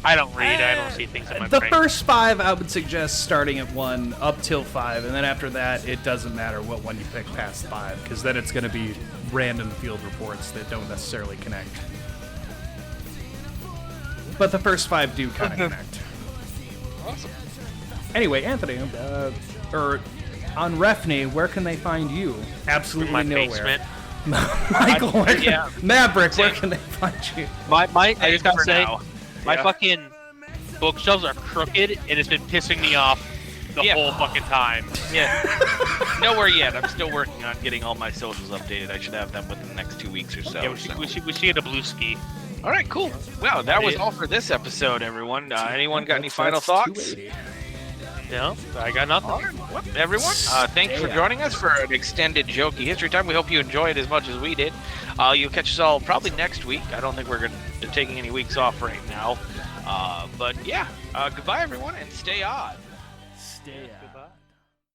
I don't read. I don't see things in my The brain. first 5, I would suggest starting at 1 up till 5, and then after that, it doesn't matter what one you pick past 5, because then it's going to be random field reports that don't necessarily connect. But the first 5 do kind of connect. Awesome. Anyway, Anthony, or on Refney, where can they find you? Absolutely my nowhere. basement. Michael, where can, Yeah. Maverick, where Same. can they find you? I just gotta For say, now. my Yeah. fucking bookshelves are crooked, and it's been pissing me off the Yeah. whole fucking time. Yeah. Nowhere yet. I'm still working on getting all my socials updated. I should have them within the next 2 weeks or so. Yeah, we should get a blue ski. All right, cool. Wow, that was Yeah. all for this episode, everyone. Anyone got any That's final thoughts? 280. No, I got nothing. All right, well, everyone, thanks for joining us for an extended Jokey History Time. We hope you enjoyed as much as we did. You'll catch us all probably next week. I don't think we're taking any weeks off right now. But yeah, goodbye, everyone, and stay odd. Stay out.